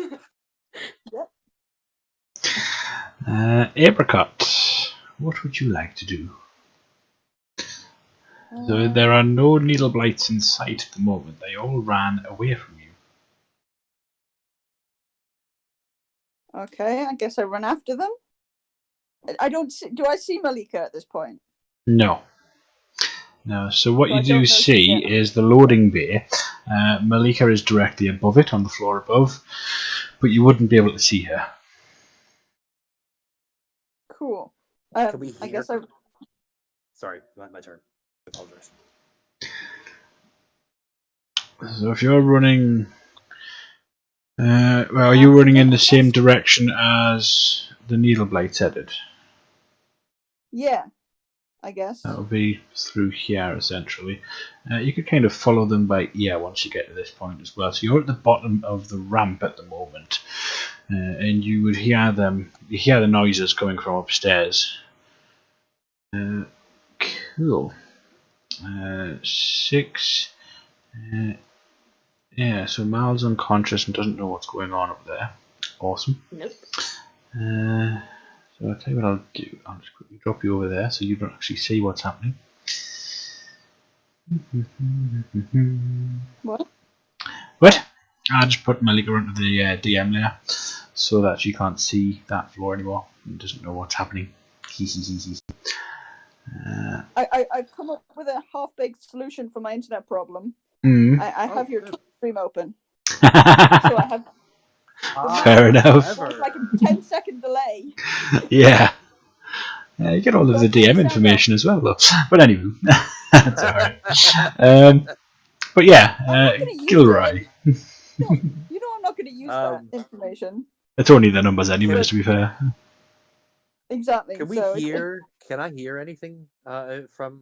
Yep. Apricot, what would you like to do? So there Uh, are no needle blights in sight at the moment. They all ran away from you. Okay, I guess I run after them. I don't see. Do I see Malika at this point? No. No, so what So you I don't do know if you see get- is the loading bay. Malika is directly above it, on the floor above, but you wouldn't be able to see her. Cool. Can we I hear? guess I. Sorry, my turn. I apologize. So if you're running... well, are you running in the same direction as the needle blades headed? Yeah, I guess. That would be through here, essentially. You could kind of follow them by ear once you get to this point as well. So you're at the bottom of the ramp at the moment, and you would hear them. You hear the noises coming from upstairs. Cool. 6. Yeah, so Mal's unconscious and doesn't know what's going on up there. Awesome. Nope. So I'll tell you what I'll do. I'll just quickly drop you over there so you don't actually see what's happening. What? What? I just put Malika onto the DM layer so that she can't see that floor anymore and doesn't know what's happening. I've come up with a half-baked solution for my internet problem. Mm. I have your good. stream open, so I have. Fair enough. So it's like a 10-second delay. Yeah. You get all of the DM information as well, though. But anyway, that's alright. But yeah, I'm not going to use Gilroy. it. You know I'm not going to use that information. It's only the numbers, anyways. To be fair. Exactly. Can we so hear? Can I hear anything from?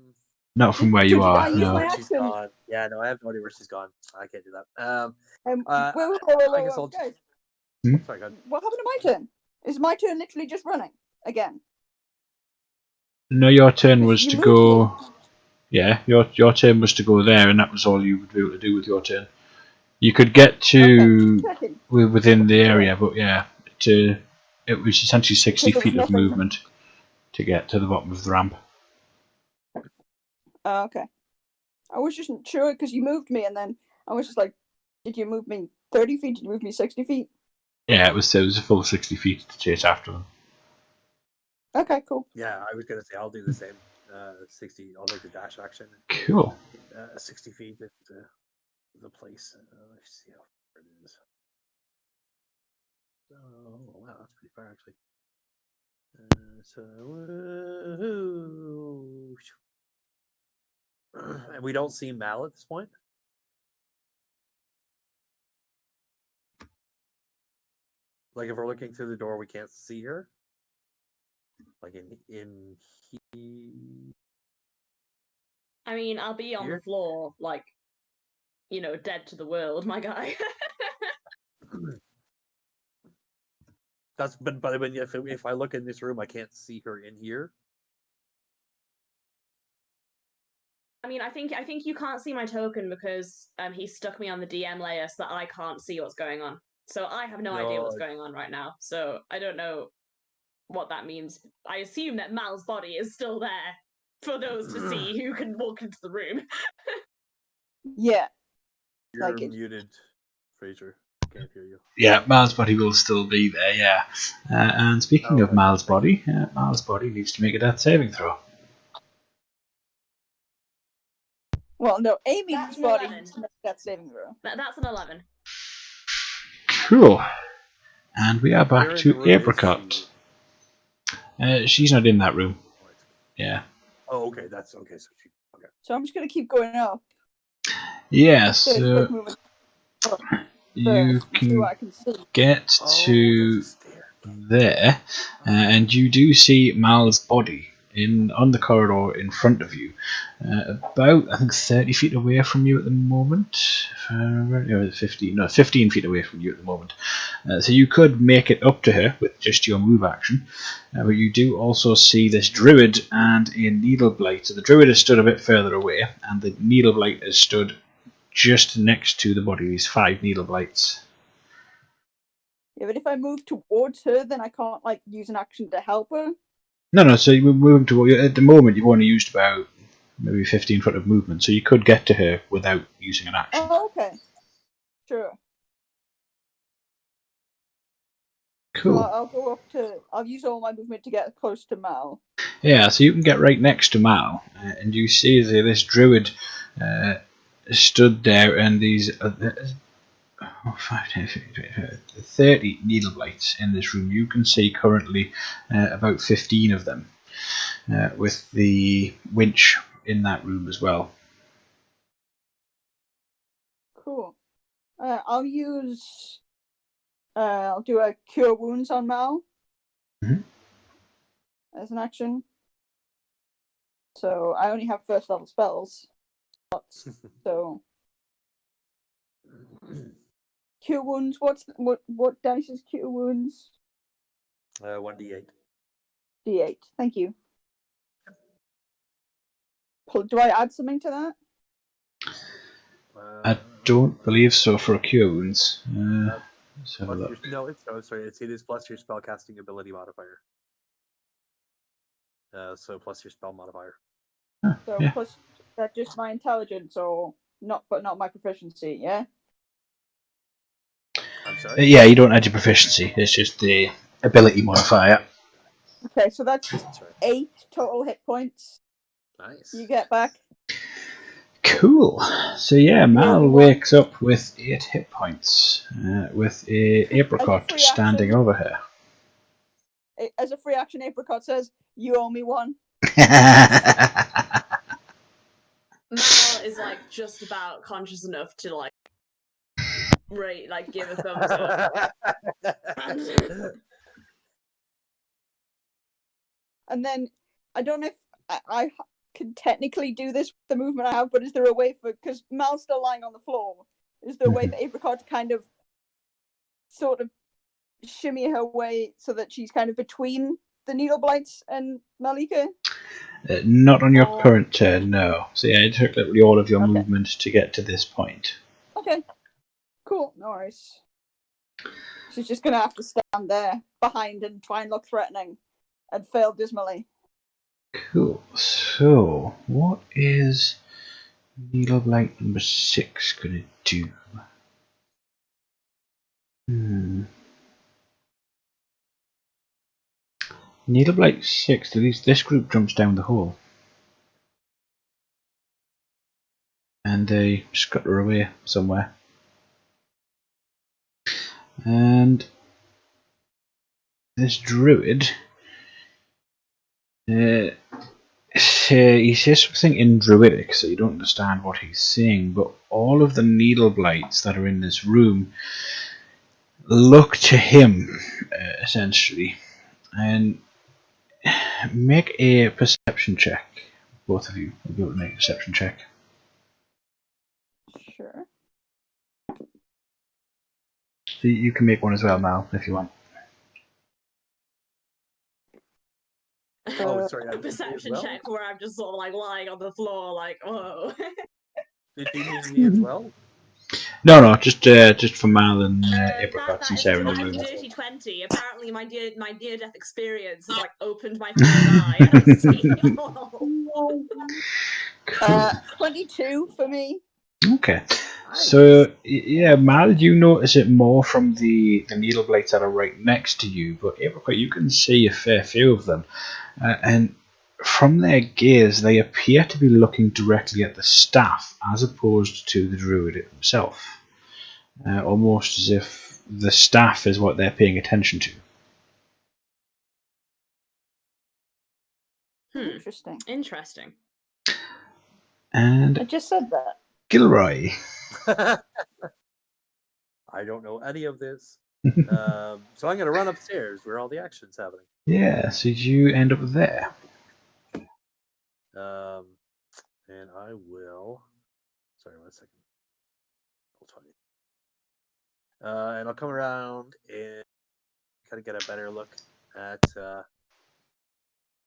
Not from where you Did you are. not use No. my Where she's accent? gone. Yeah, no, I have no idea where she's gone. I can't do that. I guess I'll guys, Sorry, go ahead. what happened to my turn? Is my turn literally just running again? No, your turn 'Cause was you to moved go. me. Yeah, your turn was to go there, and that was all you would be able to do with your turn. You could get to Okay, checking. within the Sure. area, but yeah, it was essentially 60 Because there was feet of nothing. movement to get to the bottom of the ramp. Okay. I was just sure because you moved me, and then I was just like, did you move me 30 feet? Did you move me 60 feet? Yeah, it was a full 60 feet to chase after them. Okay, cool. Yeah, I was gonna say I'll do the same. 60. I'll take the dash action. Cool. 60 feet at the place. Let's see how far it is. Oh wow, that's pretty far actually. And we don't see Mal at this point. Like if we're looking through the door, we can't see her. Like in I mean, I'll be on Here? the floor, like, you know, dead to the world, my guy. That's but if I look in this room, I can't see her in here. I mean, I think you can't see my token because he stuck me on the DM layer so that I can't see what's going on. So I have no idea what's going on right now. So I don't know what that means. I assume that Mal's body is still there for those to see who can walk into the room. Yeah. You're Like it. muted, Fraser. Can't hear you. Yeah, Mal's body will still be there, yeah. And speaking of Okay, Mal's thank you. body, Mal's body needs to make a death saving throw. Well, no, Amy's That's an body 11. needs to make that saving throw. That's an 11. Cool. And we are back Where in to the room is Apricot. she? She's not in that room. Yeah. Oh, okay. That's okay. So she. Okay. So I'm just going to keep going up. Yeah, 30 so foot movement. you First, and see what I can can see. get Oh, to there's a staircase. there, and you do see Mal's body on the corridor in front of you, about I think 30 feet away from you at the moment. 15 feet away from you at the moment. So you could make it up to her with just your move action, but you do also see this druid and a needle blight. So the druid is stood a bit further away, and the needle blight is stood just next to the body. These 5 needle blights. Yeah, but if I move towards her, then I can't like use an action to help her. No. So you're moving toward. At the moment, you've only used about maybe 15 foot of movement, so you could get to her without using an action. Oh, okay. Sure. So Cool. I'll go up to. I'll use all my movement to get close to Mal. Yeah, so you can get right next to Mal, and you see this druid stood there, and these 30 needle blights in this room. You can see currently about 15 of them, with the winch in that room as well. Cool. I'll use. I'll do a cure wounds on Mal Mhm. as an action. So I only have first level spells. So cure wounds. What dice is cure wounds? 1d8. D8. Thank you. Do I add something to that? I don't believe so for a cure wounds. Let's have a look. No, it's it is plus your spellcasting ability modifier. So plus your spell modifier. So Yeah. plus that just my intelligence or not, but not my proficiency. Yeah. I'm sorry. Yeah, you don't add your proficiency. It's just the ability modifier. Okay, so that's That's right. 8 total hit points Nice. you get back. Cool. So yeah, The Mal only one- wakes up with 8 hit points, with a apricot free standing action- over her. As a free action, Apricot says, "You owe me one." Mal is like just about conscious enough to like give a thumbs up. And then I don't know if I can technically do this with the movement I have, but is there a way for, because Mal's still lying on the floor, is there a way for Apricot to kind of sort of shimmy her way so that she's kind of between the needle blights and Malika? Not on your Or- current turn, no. So yeah, it took literally all of your Okay. movement to get to this point. Okay, cool, no worries. She's just gonna have to stand there behind and try and look threatening and fail dismally. Cool. So, what is needle blight number 6 gonna do? Needle blight 6, at least this group jumps down the hole. And they scutter away somewhere. And this druid, he says something in druidic, so you don't understand what he's saying, but all of the needle blights that are in this room look to him, essentially, and make a perception check. Both of you will be able to make a perception check. Sure. So you can make one as well, Mal, if you want. Oh, sorry. A perception check where I'm just sort of like lying on the floor, like, oh. Did you mean me as well? No, just for Mal and Apricot That and is Sarah in a the room. dirty 20. Apparently, my near death experience has like opened my third eye, and I've seen it all. 22 for me. Okay. So, yeah, Mal, you notice it more from the needle blights that are right next to you, but Apricot, you can see a fair few of them. And from their gaze, they appear to be looking directly at the staff as opposed to the druid himself. Almost as if the staff is what they're paying attention to. Interesting. Interesting. And I just said that. Gilroy. I don't know any of this. So I'm going to run upstairs where all the action's happening. Yeah, so you end up there. And I will. Sorry, 1 second. And I'll come around and kind of get a better look at.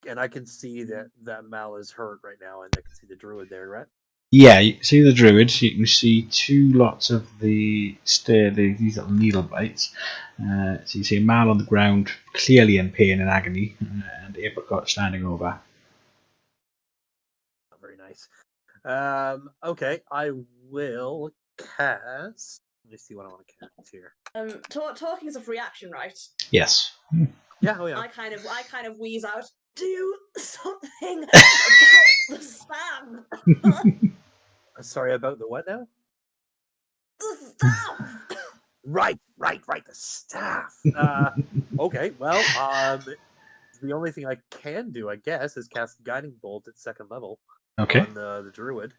And I can see that Mal is hurt right now, and I can see the druid there, right? Yeah, you see the druids. You can see 2 lots of these little needle bites. So you see Mal on the ground, clearly in pain and agony, and Apricot standing over. Very nice. Okay, I will cast Let me see what I want to cast here. Talking is a free action, right? Yes. Yeah, oh yeah. I kind of wheeze out. Do something about the staff. Sorry about the what now? The staff. Right, the staff. Okay, well, the only thing I can do, I guess, is cast Guiding Bolt at 2nd level Okay. on the druid,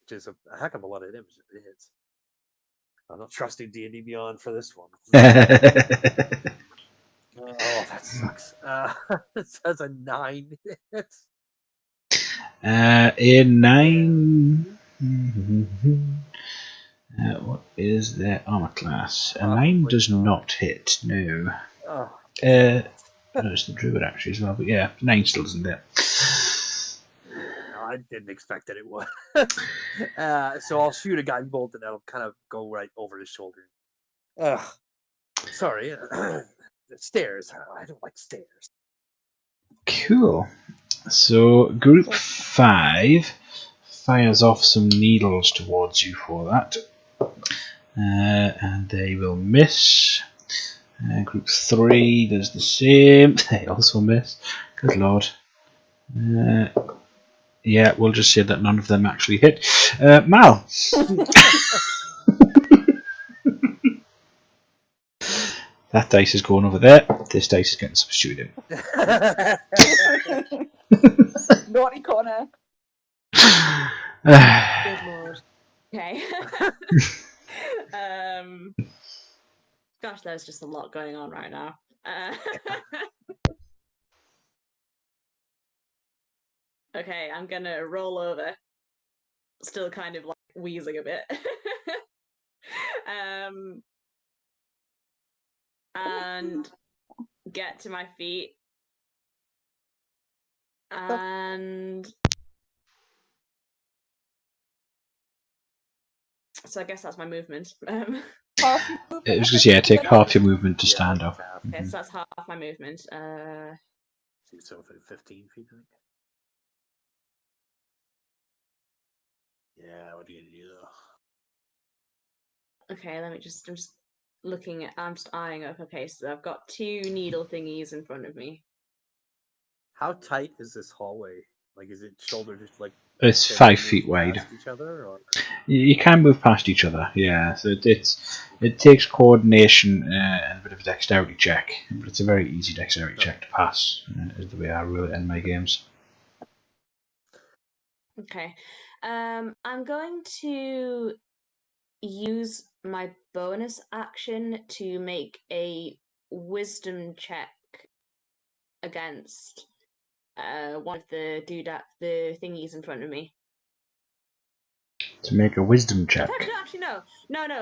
which is a heck of a lot of damage if it hits. I'm not trusting D&D Beyond for this one. Oh, that sucks. It says a 9 hits. A 9. What is their armor class? A 9 my does God. not hit, no. Oh, It's the druid actually as well, but yeah, 9 still doesn't hit. no, I didn't expect that it would. So I'll shoot a guiding bolt and that'll kind of go right over his shoulder. Ugh. Sorry. The stairs. I don't like stairs. Cool. So group 5 fires off some needles towards you for that. And they will miss. Group 3 does the same. They also miss. Good lord. Yeah, we'll just say that none of them actually hit. Mal. That dice is going over there. This dice is getting substituted. Naughty corner. Good lord. Okay. Gosh, there's just a lot going on right now. Okay, I'm gonna roll over. Still kind of like wheezing a bit. And get to my feet. And so I guess that's my movement. Half your movement. It was just, yeah, take half your movement to stand up. Okay, so that's half my movement. So 15 feet, I think. Yeah, what are you gonna do though? Okay, I'm just looking at, I'm just eyeing up. Okay, so I've got 2 needle thingies in front of me. How tight is this hallway? Like, is it shoulder just like? It's can 5 we move feet wide. past each other, or? You can move past each other, yeah. So it takes coordination and a bit of a dexterity check, but it's a very easy dexterity check to pass. Is the way I rule it in my games. Okay, I'm going to use my bonus action to make a wisdom check against one of the the thingies in front of me. To make a wisdom check. No, actually, no.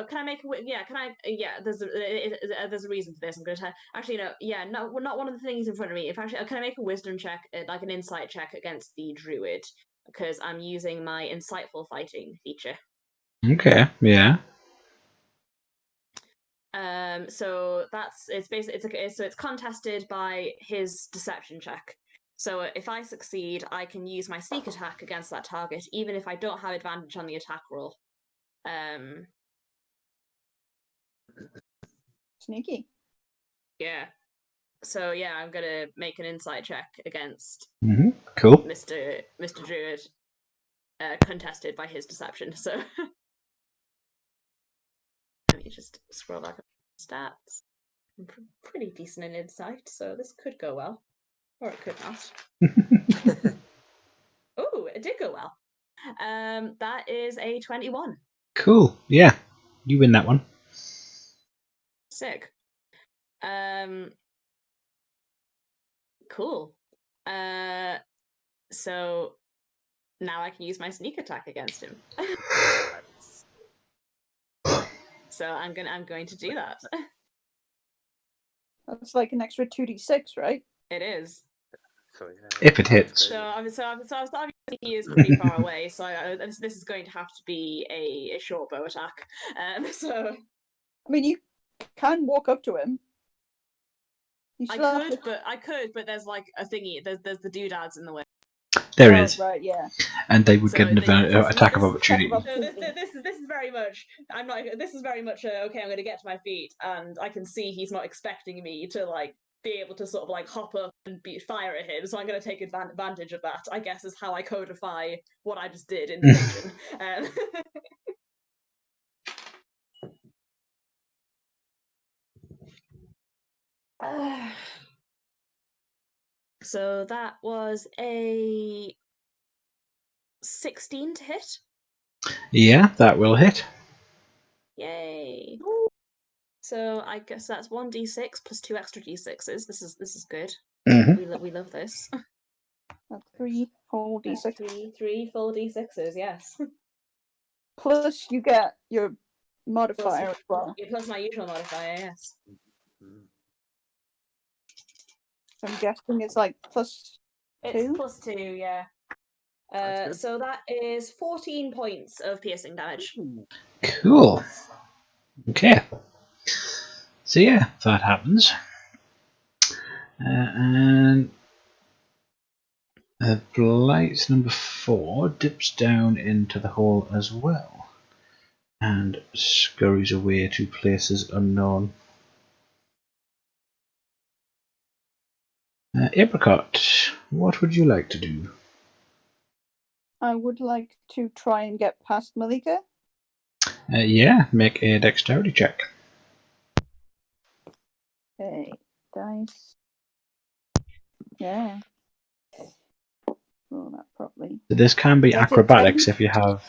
Can I make a? Yeah, can I? Yeah, there's a reason for this. I'm going to actually no. Yeah, no, not one of the things in front of me. If actually, can I make a wisdom check, like an insight check against the druid, because I'm using my insightful fighting feature. Okay, yeah. So it's basically so it's contested by his deception check. So if I succeed, I can use my sneak attack against that target, even if I don't have advantage on the attack roll. Sneaky. Yeah. So yeah, I'm gonna make an insight check against Cool. Mr. Druid, contested by his deception. So let me just scroll back up to stats. I'm pretty decent in insight, so this could go well, or it could not. Oh, it did go well. That is a 21. Cool. Yeah, you win that one. Sick. Cool. So now I can use my sneak attack against him. So I'm going to do that. That's like an extra 2d6, right? It is. So, yeah, If it hits. So obviously he is pretty far away. So this is going to have to be a short bow attack. So I mean, you can walk up to him. I could, but there's like a thingy. There's the doodads in the way. There is. Right, yeah. And they would So get an this- attack of this- opportunity. No, this is very much. I'm not. This is very much. Okay, I'm going to get to my feet, and I can see he's not expecting me to like be able to sort of like hop up and fire at him. So I'm going to take advantage of that. I guess is how I codify what I just did in the vision. So that was a 16 to hit. Yeah, that will hit. Yay! So I guess that's 1d6 plus 2 extra d6s. This is good. Mm-hmm. We love this. That's 3 whole That's d6. three full d6s. Yes. Plus you get your modifier as well. Yeah, plus my usual modifier. Yes. So I'm guessing it's like plus It's 2. plus 2. Yeah. So that is 14 points of piercing damage. Cool. Okay. So yeah, that happens. And Blight number 4 dips down into the hole as well and scurries away to places unknown. Apricot, what would you like to do? I would like to try and get past Malika. Yeah, make a dexterity check. Okay, dice. Yeah. Roll that properly. This can be That's it, acrobatics 10. if you have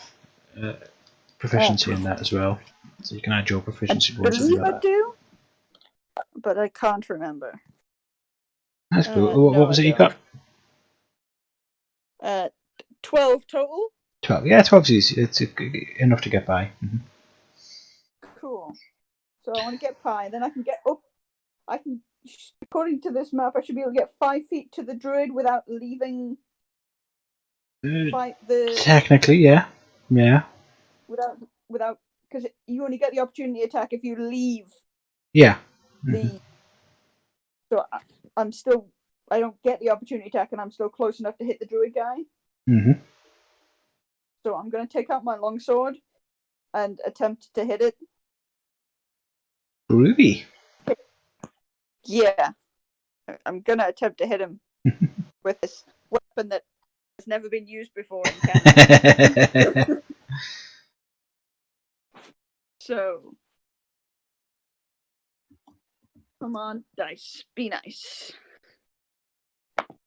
proficiency in that as well. So you can add your proficiency I bonus believe into I that. do, but I can't remember. That's cool. No, What was I it you don't. got? 12 total. 12. Yeah, 12 is easy. It's enough to get by. Mm-hmm. Cool. So I want to get pi, then I can get up. I can, according to this map, I should be able to get 5 feet to the druid without leaving. Fight the Technically, yeah. Yeah. without because you only get the opportunity attack if you leave Yeah. the. So I'm still. I don't get the opportunity attack, and I'm still close enough to hit the druid guy. Mm-hmm. So I'm going to take out my longsword and attempt to hit it. Groovy. Yeah, I'm going to attempt to hit him with this weapon that has never been used before in Canada. So, come on, dice, be nice.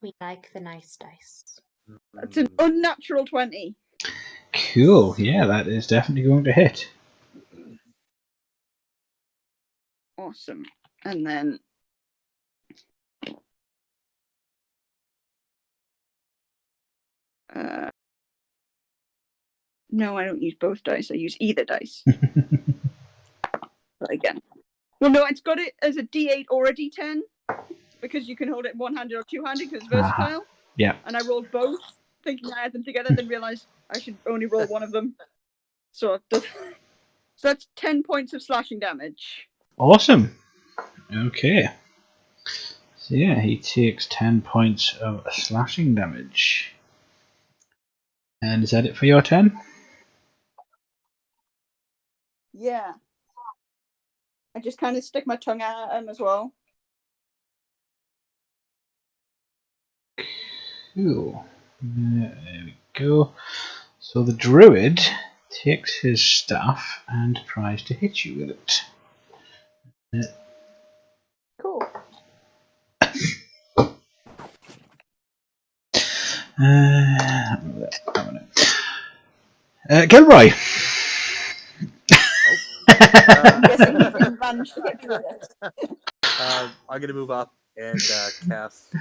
We like the nice dice. It's an unnatural 20. Cool. Yeah, that is definitely going to hit. Awesome. And then no, I don't use both dice. I use either dice. But again. Well, no, it's got it as a D8 or a D10 because you can hold it one-handed or two-handed because it's versatile. Yeah. And I rolled both, thinking I had them together, then realised I should only roll one of them. So that's 10 points of slashing damage. Awesome. Okay. So yeah, he takes 10 points of slashing damage. And is that it for your turn? Yeah. I just kind of stick my tongue out at him as well. Cool. There we go. So the druid takes his staff and tries to hit you with it. Cool. Gilroy. I'm guessing he didn't manage to get through this. I'm going to move up and cast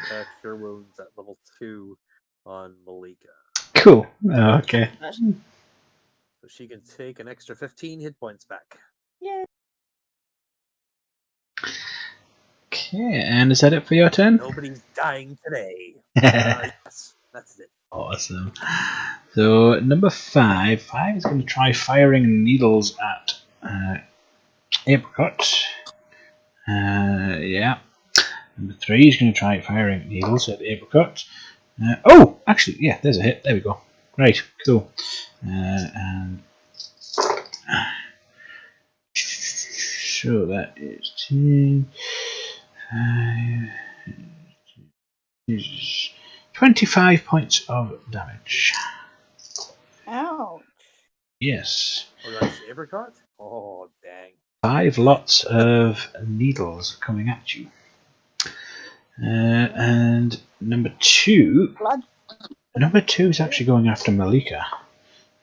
Cure Wounds at level 2 on Malika. Cool. Okay. So she can take an extra 15 hit points back. Yay. Okay, and is that it for your turn? Nobody's dying today. Yes, that's it. Awesome. So number 5 is going to try firing needles at Apricot. Yeah. Number 3 is going to try firing needles at Apricot. Oh, actually, yeah, there's a hit. There we go. Right, cool. And so that is 10, 25 points of damage. Ouch. Yes. Oh, that's apricot? Oh, dang. 5 lots of needles coming at you. And number 2. Blood. Number 2 is actually going after Malika.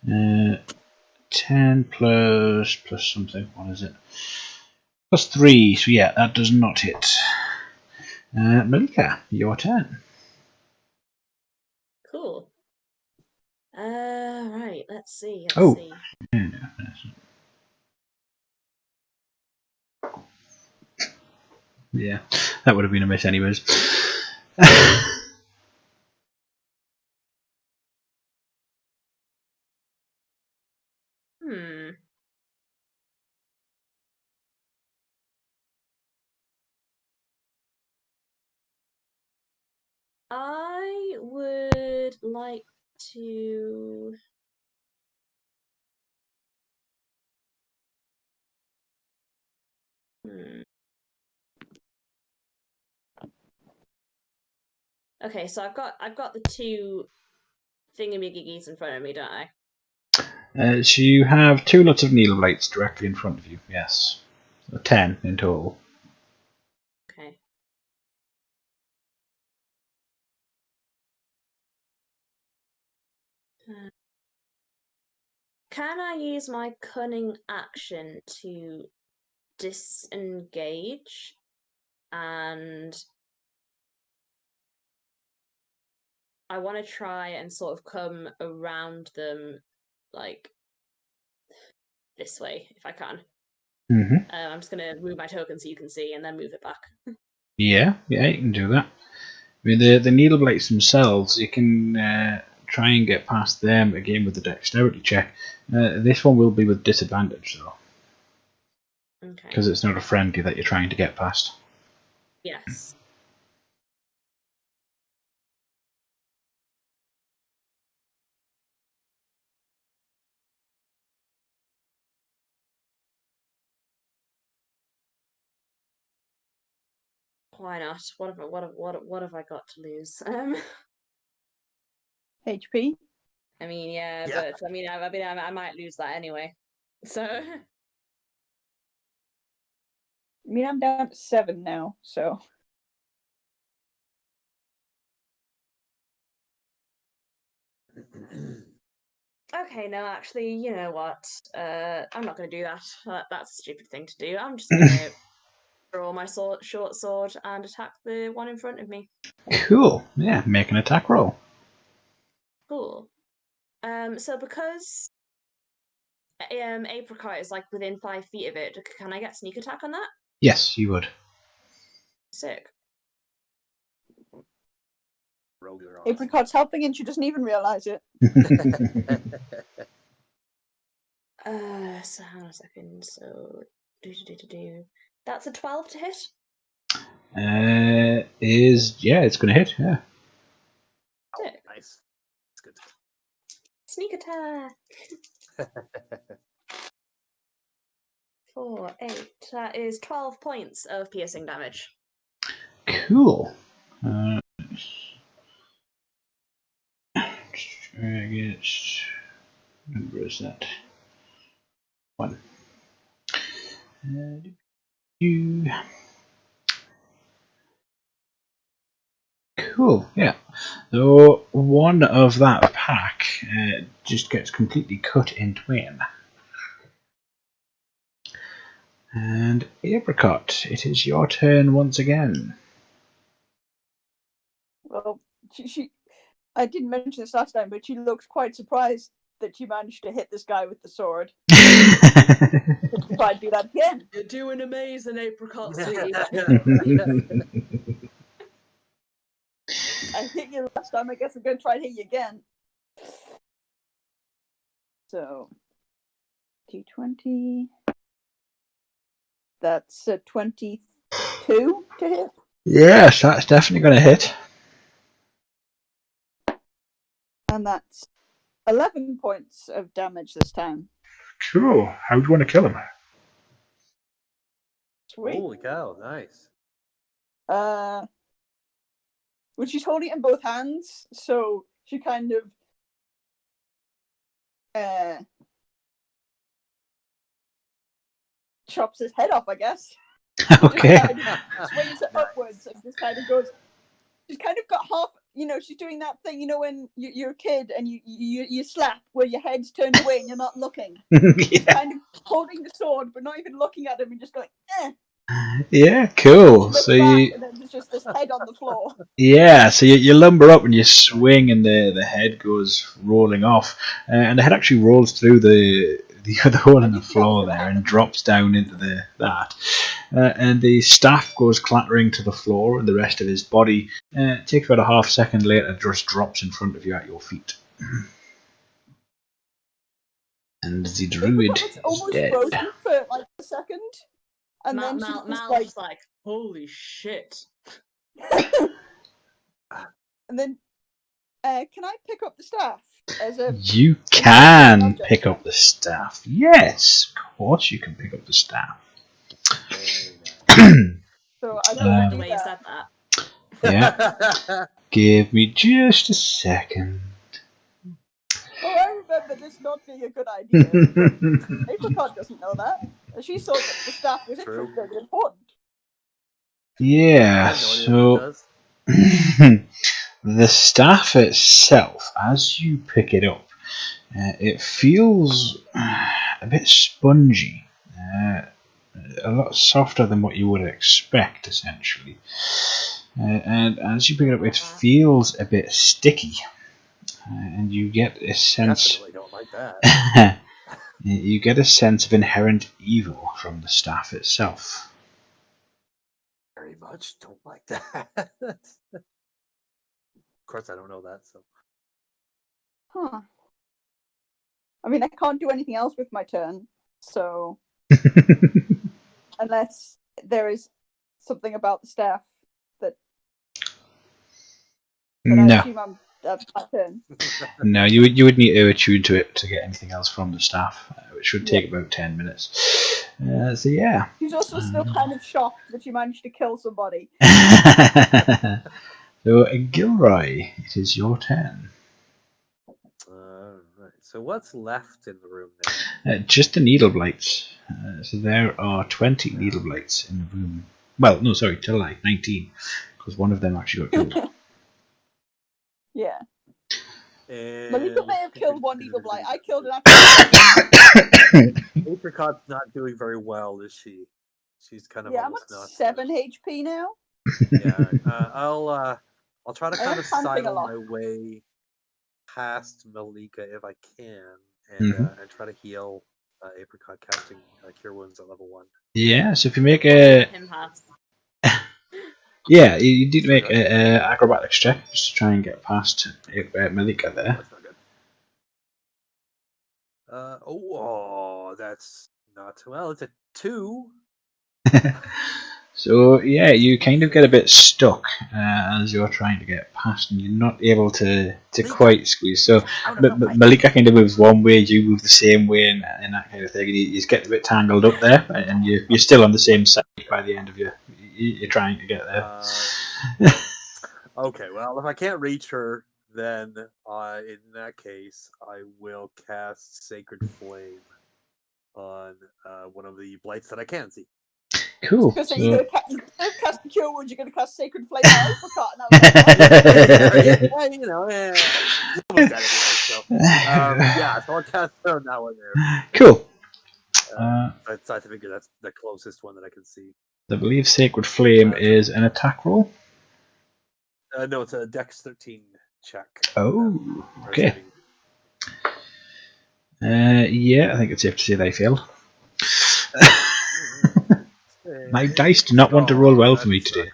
10 plus something. What is it? Plus 3. So yeah, that does not hit. Malika, your turn. Cool. Right. Let's see. Let's Oh. see. Yeah, that would have been a miss anyways. I would like to. Okay, so I've got the 2 thingamajiggies in front of me, don't I? So you have 2 lots of needle blades directly in front of you. Yes, so 10 in total. Okay. Can I use my cunning action to disengage and I want to try and sort of come around them like this way if I can. Mm-hmm. I'm just going to move my token so you can see and then move it back. Yeah, you can do that. I mean, the needle blades themselves, you can try and get past them again with the dexterity check. This one will be with disadvantage, though. Okay. Because it's not a friendly that you're trying to get past. Yes. Why not? What have I got to lose? HP. I mean, yeah, Yeah. but I might lose that anyway. So I mean, I'm down to 7 now, so. okay, no, actually, you know what? I'm not going to do that. That's a stupid thing to do. I'm just going to draw my short sword and attack the one in front of me. Cool. Yeah, make an attack roll. Cool. So because Apricot is like within 5 feet of it, can I get sneak attack on that? Yes, you would. Sick. Apricot's helping and she doesn't even realize it. So hang on a second. So that's a 12 to hit. It's going to hit. Yeah. Sick. Nice. That's good. Sneak attack. 4, 8. That is 12 points of piercing damage. Cool. Number is that? 1. Cool. Yeah. So one of that pack just gets completely cut in twain. And Apricot, it is your turn once again. Well, I didn't mention this last time, but she looks quite surprised that you managed to hit this guy with the sword. Try to do that again. You're doing amazing, Apricot, sweetie. I hit you last time. I guess I'm going to try to hit you again. So, D20. That's a 22 to hit. Yes, that's definitely going to hit. And that's 11 points of damage this time. Cool. How do you want to kill him? Sweet. Holy cow! Nice. Well, she's holding it in both hands, so she kind of chops his head off, I guess. Okay. Just kind of swings it upwards and just kind of goes. She's kind of got half. She's doing that thing. When you're a kid and you slap where your head's turned away and you're not looking. She's Yeah. kind of holding the sword, but not even looking at him and just going, eh. Yeah, cool. She So looks back, you, and then there's just this head on the floor. yeah, so you lumber up and you swing, and the head goes rolling off, and the head actually rolls through the hole in the floor there and drops down into that, and the staff goes clattering to the floor, and the rest of his body takes about a half second later just drops in front of you at your feet, and the druid It's is almost dead. frozen for like a second, and then she's just Mal's like, holy shit. And then, can I pick up the staff as a? You can pick up the staff. Yes, of course you can pick up the staff. So I I like the do way you that. said that. Yeah. Give me just a second. Oh, I remember this not being a good idea. Apricot doesn't know that. She thought that the staff was interesting and important. Yeah, I have no idea what it so does. the staff itself, as you pick it up, it feels a bit spongy, a lot softer than what you would expect, essentially. And as you pick it up, it feels a bit sticky, and you get a sense. Definitely don't like that. You get a sense of inherent evil from the staff itself. Very much don't like that. Of course, I don't know that. So. Huh. I mean, I can't do anything else with my turn, so unless there is something about the staff that I No, assume that's my turn. no, you would need to attune to it to get anything else from the staff, which should take about 10 minutes. So yeah. She's also still kind of shocked that she managed to kill somebody. So Gilroy, it is your turn. Right. So what's left in the room now? Just the needle blights. So there are 20 needle blights in the room. Well, no, sorry, tell a lie, 19, because one of them actually got killed. Yeah. And Malika may have killed one needle blight. I killed an Apricot's not doing very well, is she? She's kind of Yeah, I'm almost at not. 7 HP now. Yeah, I'll try to I kind am of panting a sidle lot. my way past Malika if I can, and try to heal Apricot, casting Cure Wounds at level 1. Yeah, so if you make a... Him pass. Yeah, you need to make an acrobatics check just to try and get past Malika there. That's not good. That's not well. It's a 2. So yeah, you kind of get a bit stuck as you're trying to get past, and you're not able to quite squeeze. So Malika kind of moves one way, you move the same way, and that kind of thing. And you get a bit tangled up there, and you're still on the same side by the end of you're trying to get there. Okay, well, if I can't reach her, then in that case, I will cast Sacred Flame on one of the blights that I can see. Cool. Because So... you're going to cast Cure Wounds, you're going to cast Sacred Flame on Apricot. And I was like, Almost dead anyway, so. Yeah, so I'll cast her on that one there. Cool. I figure that's the closest one that I can see. I believe Sacred Flame is an attack roll. No, it's a Dex 13 check. Oh, okay. Yeah, I think it's safe to say they failed. My dice do not want to roll well for me today.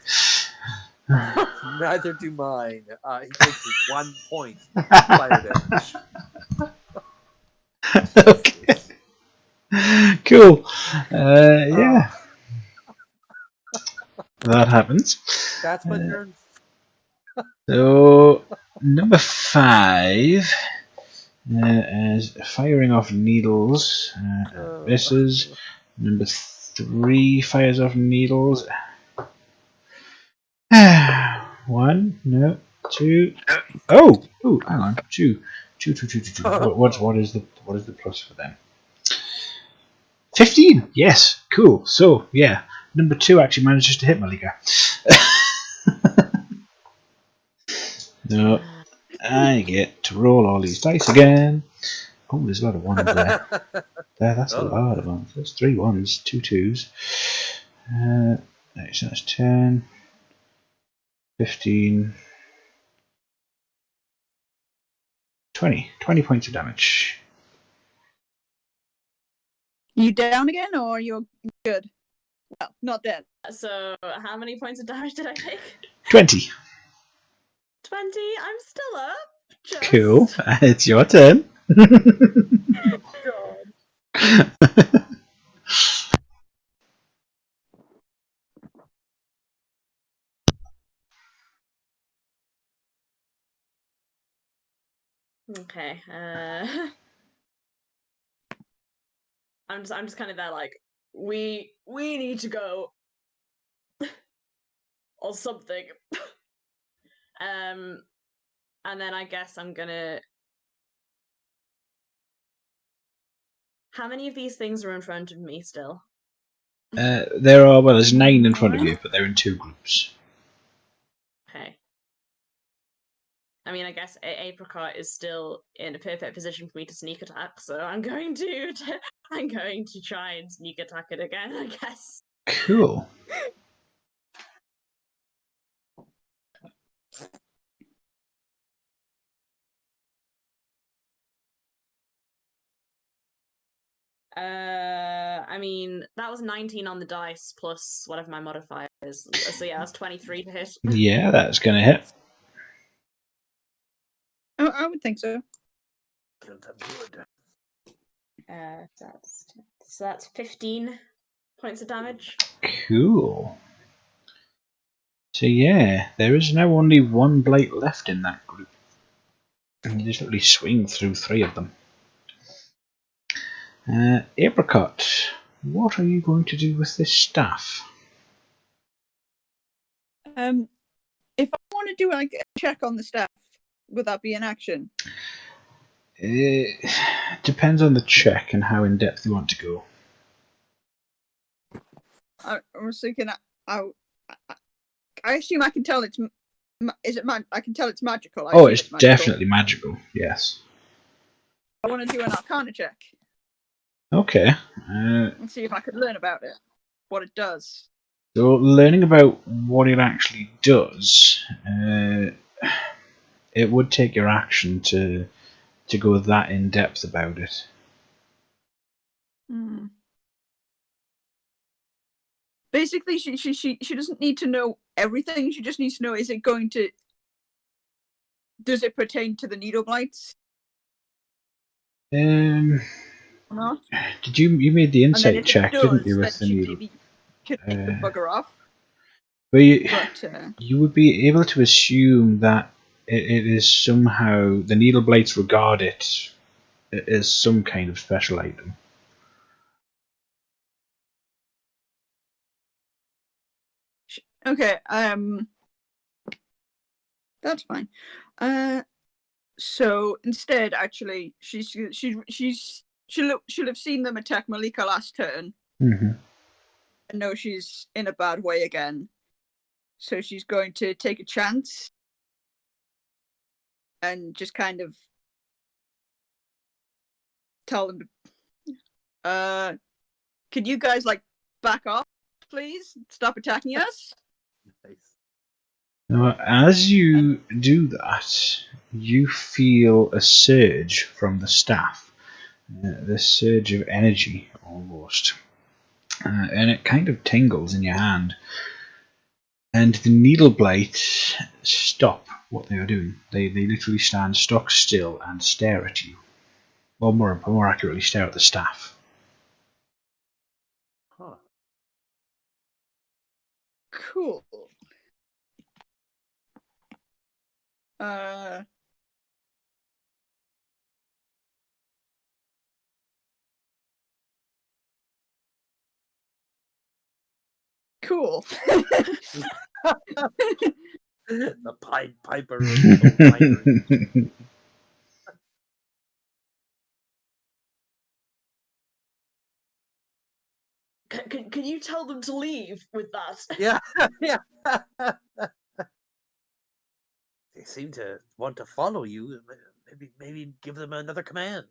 Neither do mine. He takes 1 point fire damage. Okay. Cool. Yeah. That happens. That's my turn. So number 5 is firing off needles. Misses. Number 3 fires off needles. 1, no, 2. Oh, hang on, 2. What is the plus for them? 15. Yes, cool. So yeah, number 2 actually manages to hit Malika. No, I get to roll all these dice again. Oh, there's a lot of ones there. That's a lot of ones. There's 3 1s, 2 2s. So that's 10, 15, 20. 20 points of damage. You down again, or you're good? Well, not dead. So, how many points of damage did I take? 20. 20. I'm still up. Just... Cool. It's your turn. Okay. I'm just kind of there, like, we need to go, or something. And then I guess I'm gonna. How many of these things are in front of me still? There's 9 in front of you, but they're in 2 groups. Okay. I mean, I guess Apricot is still in a perfect position for me to sneak attack, so I'm going to try and sneak attack it again, I guess. Cool. I mean, that was 19 on the dice plus whatever my modifier is. So yeah, that's 23 to hit. Yeah, that's going to hit. Oh, I would think so. That's 15 points of damage. Cool. So yeah, there is now only 1 blight left in that group. And you just literally swing through 3 of them. Apricot, what are you going to do with this staff? If I want to do like a check on the staff, would that be an action? It depends on the check and how in depth you want to go. I was thinking, I assume I can tell it's. Is it I can tell it's magical. It's definitely magical. Yes. I want to do an Arcana check. Okay. And see if I could learn about it, what it does. So learning about what it actually does, it would take your action to go that in depth about it. Basically, she doesn't need to know everything. She just needs to know: does it pertain to the needle blights? Or not? Did you made the insight check, does, didn't you, with the needle? Maybe could take the bugger off. But you would be able to assume that it is somehow the needle blights regard it as some kind of special item. Okay, that's fine. So instead, actually, she'll have seen them attack Malika last turn. Mm-hmm. And know she's in a bad way again. So she's going to take a chance and just kind of tell them, could you guys like back off, please? Stop attacking us. Nice. Now, as you do that, you feel a surge from the staff. This surge of energy, almost. And it kind of tingles in your hand. And the needle blights stop what they are doing. They literally stand stock still and stare at you. Or more accurately, stare at the staff. Huh. Cool. Cool. The Pied Piper of the winery. Can you tell them to leave with that? Yeah, yeah. They seem to want to follow you. Maybe give them another command.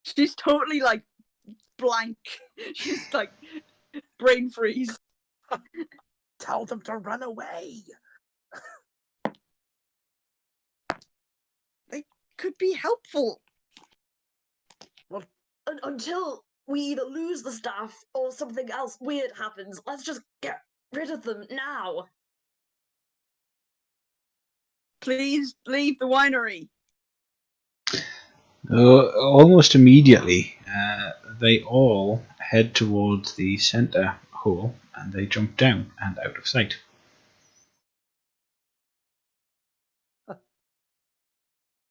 She's totally like blank. She's like brain freeze. Tell them to run away. They could be helpful. Until we either lose the staff or something else weird happens, let's just get rid of them now. Please leave the winery. Almost immediately, they all head towards the centre hole and they jump down and out of sight.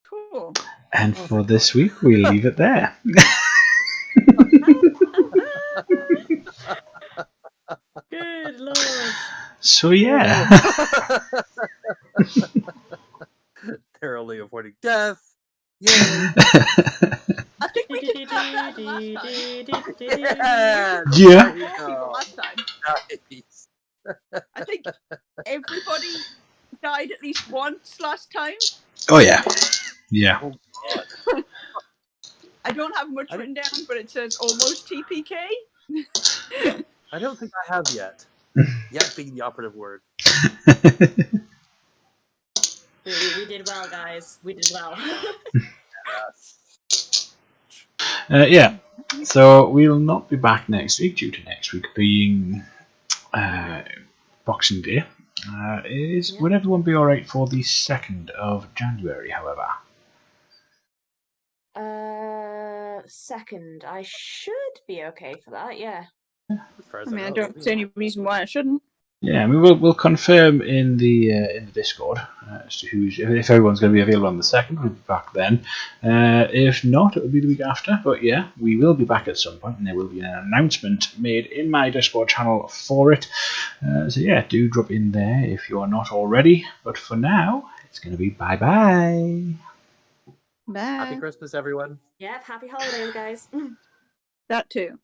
Cool. And for this week, we'll leave it there. Good lord. So, yeah. They're only avoiding death. Yay! I think we did that last time. Yeah. Yeah. There you People go. last time. Nice. I think everybody died at least once last time. Oh, yeah. Yeah. Oh God. I don't have much written down, but it says almost TPK. I don't think I have yet. Yet being the operative word. We did well, guys. We did well. Yeah. So, we'll not be back next week due to next week being Boxing Day. Would everyone be alright for the 2nd of January, however? 2nd. I should be okay for that, yeah. As far as I mean, I know, don't see any reason why I shouldn't. Yeah, I mean, we'll confirm in the Discord as to if everyone's going to be available on the 2nd. We'll be back then. If not, it will be the week after. But yeah, we will be back at some point, and there will be an announcement made in my Discord channel for it. So yeah, do drop in there if you are not already. But for now, it's going to be bye-bye. Bye. Happy Christmas, everyone. Yeah, happy holidays, guys. That too.